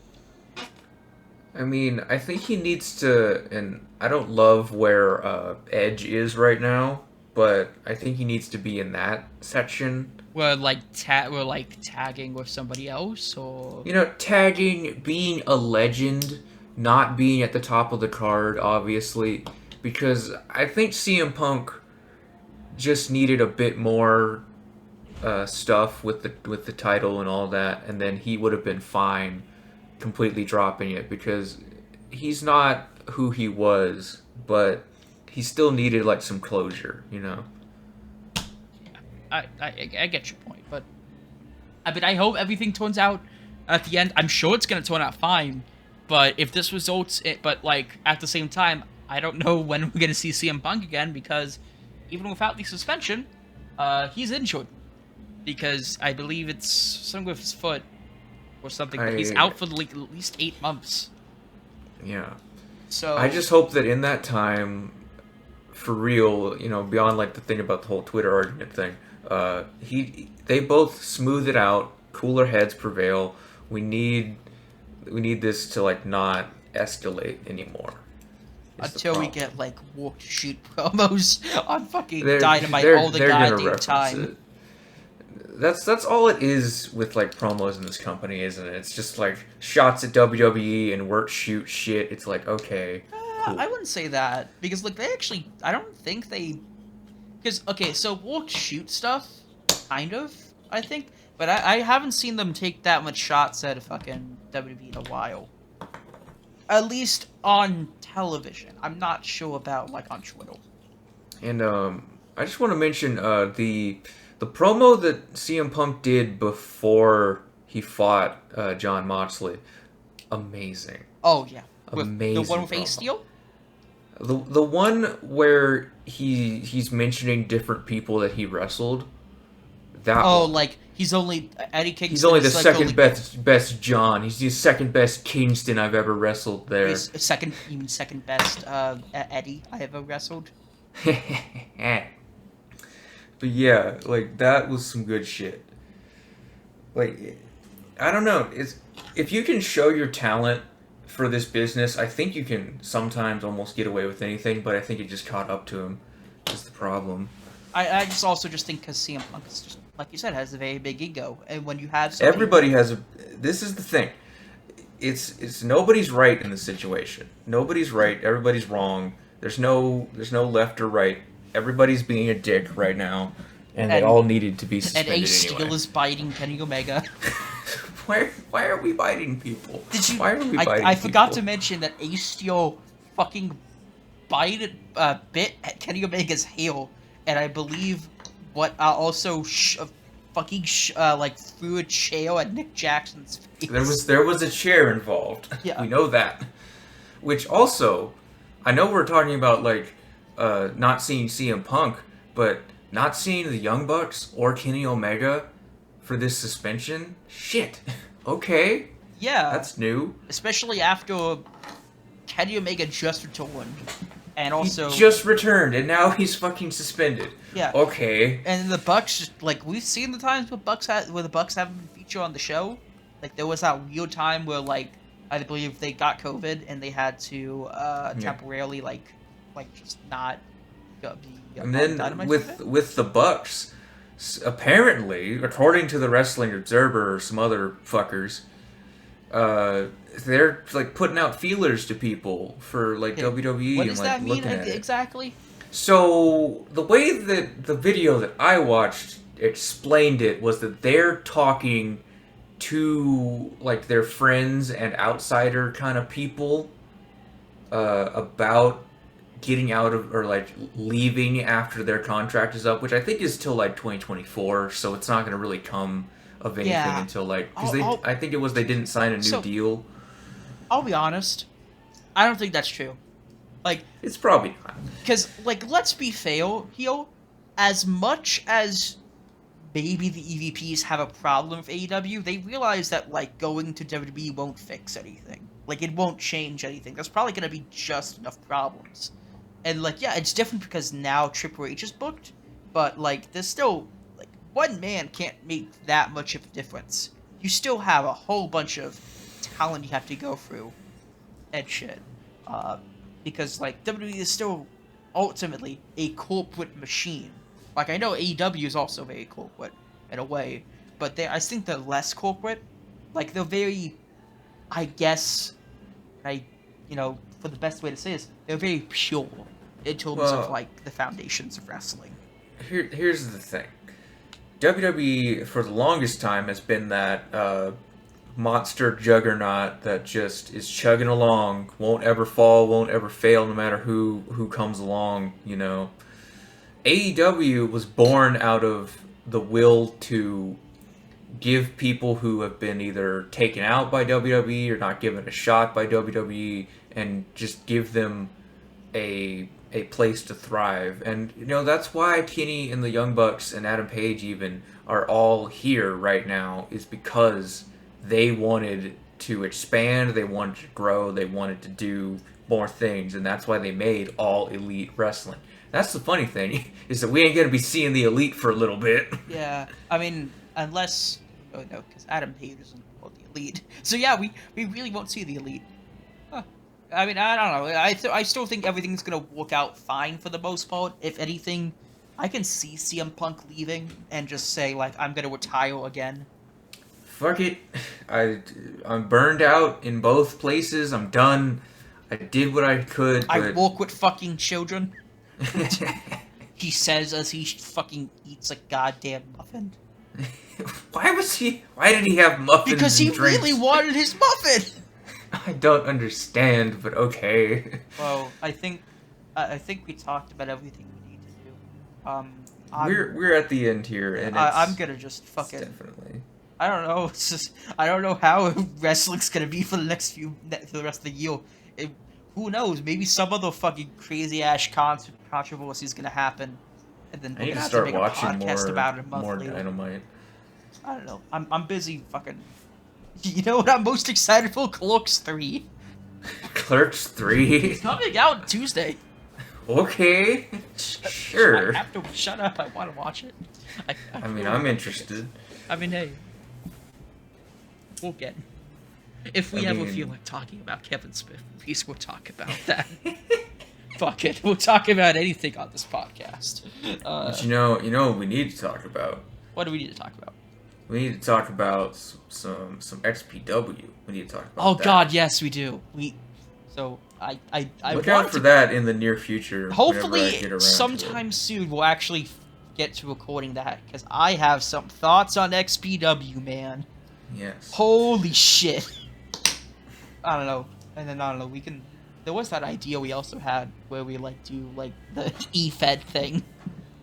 I mean, I think he needs to, and I don't love where Edge is right now, but I think he needs to be in that section. Where tagging with somebody else, or tagging, being a legend, not being at the top of the card, obviously, because I think CM Punk just needed a bit more stuff with the title and all that, and then he would have been fine completely dropping it, because he's not who he was, but he still needed some closure, I get your point, but I mean, I hope everything turns out at the end. I'm sure it's gonna turn out fine, but if this results, at the same time, I don't know when we're gonna see CM Punk again, because even without the suspension, he's injured because I believe it's something with his foot or something. But he's out for like at least 8 months. Yeah. So I just hope that in that time, for real, beyond like the thing about the whole Twitter argument thing, they both smooth it out, cooler heads prevail. We need this to like not escalate anymore. Until we get like walk shoot promos on fucking They're- Dynamite they're- all the they're gonna goddamn reference time. it. That's all it is with like promos in this company, isn't it? It's just like shots at WWE and work shoot shit. It's like, okay, cool. I wouldn't say that because like they actually, I don't think they, because okay, so walk shoot stuff, kind of, I think, but I haven't seen them take that much shots at a fucking WWE in a while. At least on television. I'm not sure about like on Twitter. And I just want to mention the promo that CM Punk did before he fought John Moxley. Amazing. Oh yeah, with Amazing the one with promo. Ace Steel. The one where he's mentioning different people that he wrestled. That Oh, one. like he's only Eddie Kingston. He's only the is, like, second best John. He's the second best Kingston I've ever wrestled there. He's second, even second best Eddie I ever wrestled. But yeah, like that was some good shit. Like, I don't know. If you can show your talent for this business, I think you can sometimes almost get away with anything. But I think it just caught up to him. Is the problem? I just also just think because CM Punk is just like you said has a very big ego, and when you have somebody, Everybody has a. This is the thing. It's nobody's right in the situation. Nobody's right. Everybody's wrong. There's no left or right. Everybody's being a dick right now, and they And- all needed to be and suspended Ace anyway. Steel is biting Kenny Omega. Why are we biting people? Did you? Why are we biting I forgot to people? mention that Ace Steel fucking bit at Kenny Omega's heel, and I believe also like threw a chair at Nick Jackson's face. There was a chair involved. Yeah. We know that. Which also, I know we're talking about like not seeing CM Punk, but not seeing the Young Bucks or Kenny Omega for this suspension. Shit. Okay, Yeah, that's new. especially after Kenny Omega just returned, and also He just returned and now he's fucking suspended. yeah. Okay. And the Bucks, like we've seen the times where the Bucks haven't been featured on the show. Like there was that weird time where like I believe they got COVID and they had to temporarily like just not be. And on then Dynamite with for a bit. with the Bucks, apparently, according to the Wrestling Observer or some other fuckers, they're like putting out feelers to people for like Okay, WWE what and does like that mean looking at it. exactly? So the way that the video that I watched explained it was that they're talking to like their friends and outsider kind of people about getting out of or like leaving after their contract is up, which I think is till like 2024, so it's not going to really come of anything Yeah. until like because I'll- I think it was they didn't sign a new So- deal. I'll be honest, I don't think that's true. Like, It's probably not. because like let's be fair here, as much as maybe the EVPs have a problem with AEW, they realize that like going to WWE won't fix anything. Like it won't change anything. There's probably gonna be just enough problems. And like yeah, it's different because now Triple H is booked, but like there's still like one man can't make that much of a difference. You still have a whole bunch of talent you have to go through and shit. Because like WWE is still ultimately a corporate machine. Like I know AEW is also very corporate in a way, but I think they're less corporate. Like they're very, I guess, for the best way to say this, they're very pure in terms of Well- like the foundations of wrestling. Here's the thing. WWE for the longest time has been that monster juggernaut that just is chugging along, won't ever fall, won't ever fail, no matter who comes along. AEW was born out of the will to give people who have been either taken out by WWE or not given a shot by WWE, and just give them a a place to thrive. And that's why Kenny and the Young Bucks and Adam Page even are all here right now, is because they wanted to expand, they wanted to grow, they wanted to do more things, and that's why they made All Elite Wrestling. That's the funny thing, is that we ain't gonna be seeing the Elite for a little bit. Yeah, I mean, unless... Oh, no, because Adam Page isn't called the Elite. So yeah, we really won't see the Elite. Huh. I mean, I don't know. I still think everything's gonna work out fine for the most part. If anything, I can see CM Punk leaving and just say, like, I'm gonna retire again. Fuck it. I'm burned out in both places. I'm done. I did what I could, but... I walk with fucking children. He says as he fucking eats a goddamn muffin. Why did he have muffins Because he and drinks? really wanted his muffin! I don't understand, but okay. Well, I think we talked about everything we need to do. We're at the end here, and I'm gonna just fucking... definitely... I don't know. It's just I don't know how wrestling's gonna be for the rest of the year. Who knows? Maybe some other fucking crazy ass controversy is gonna happen, and then I we're need gonna to have start to make watching a podcast about it a month more later. Dynamite. I don't know. I'm busy fucking. You know what I'm most excited for? Clerks 3. Clerks 3? It's coming out Tuesday. Okay. Sure. I have to shut up. I want to watch it. I mean, I'm interested. I mean, hey. We'll get. If we ever feel like talking about Kevin Smith, please we'll talk about that. Fuck it. We'll talk about anything on this podcast. But you know what we need to talk about? What do we need to talk about? We need to talk about some XPW. We need to talk about Oh that. God, yes, we do. So I Look want out for to, that in the near future. whenever I hopefully get around to sometime soon we'll actually get to recording that, because I have some thoughts on XPW, man. it. Yes. Holy shit. I don't know. And then I don't know, we can... There was that idea we also had where we do the E-Fed thing.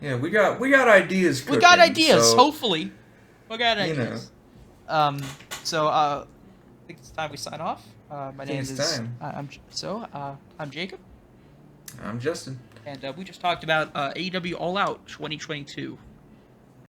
Yeah, we got ideas cooking, We got ideas, so, hopefully. We got you ideas. I think it's time we sign off. My name it's is... time. I'm Jacob. I'm Justin. And we just talked about AEW All Out 2022.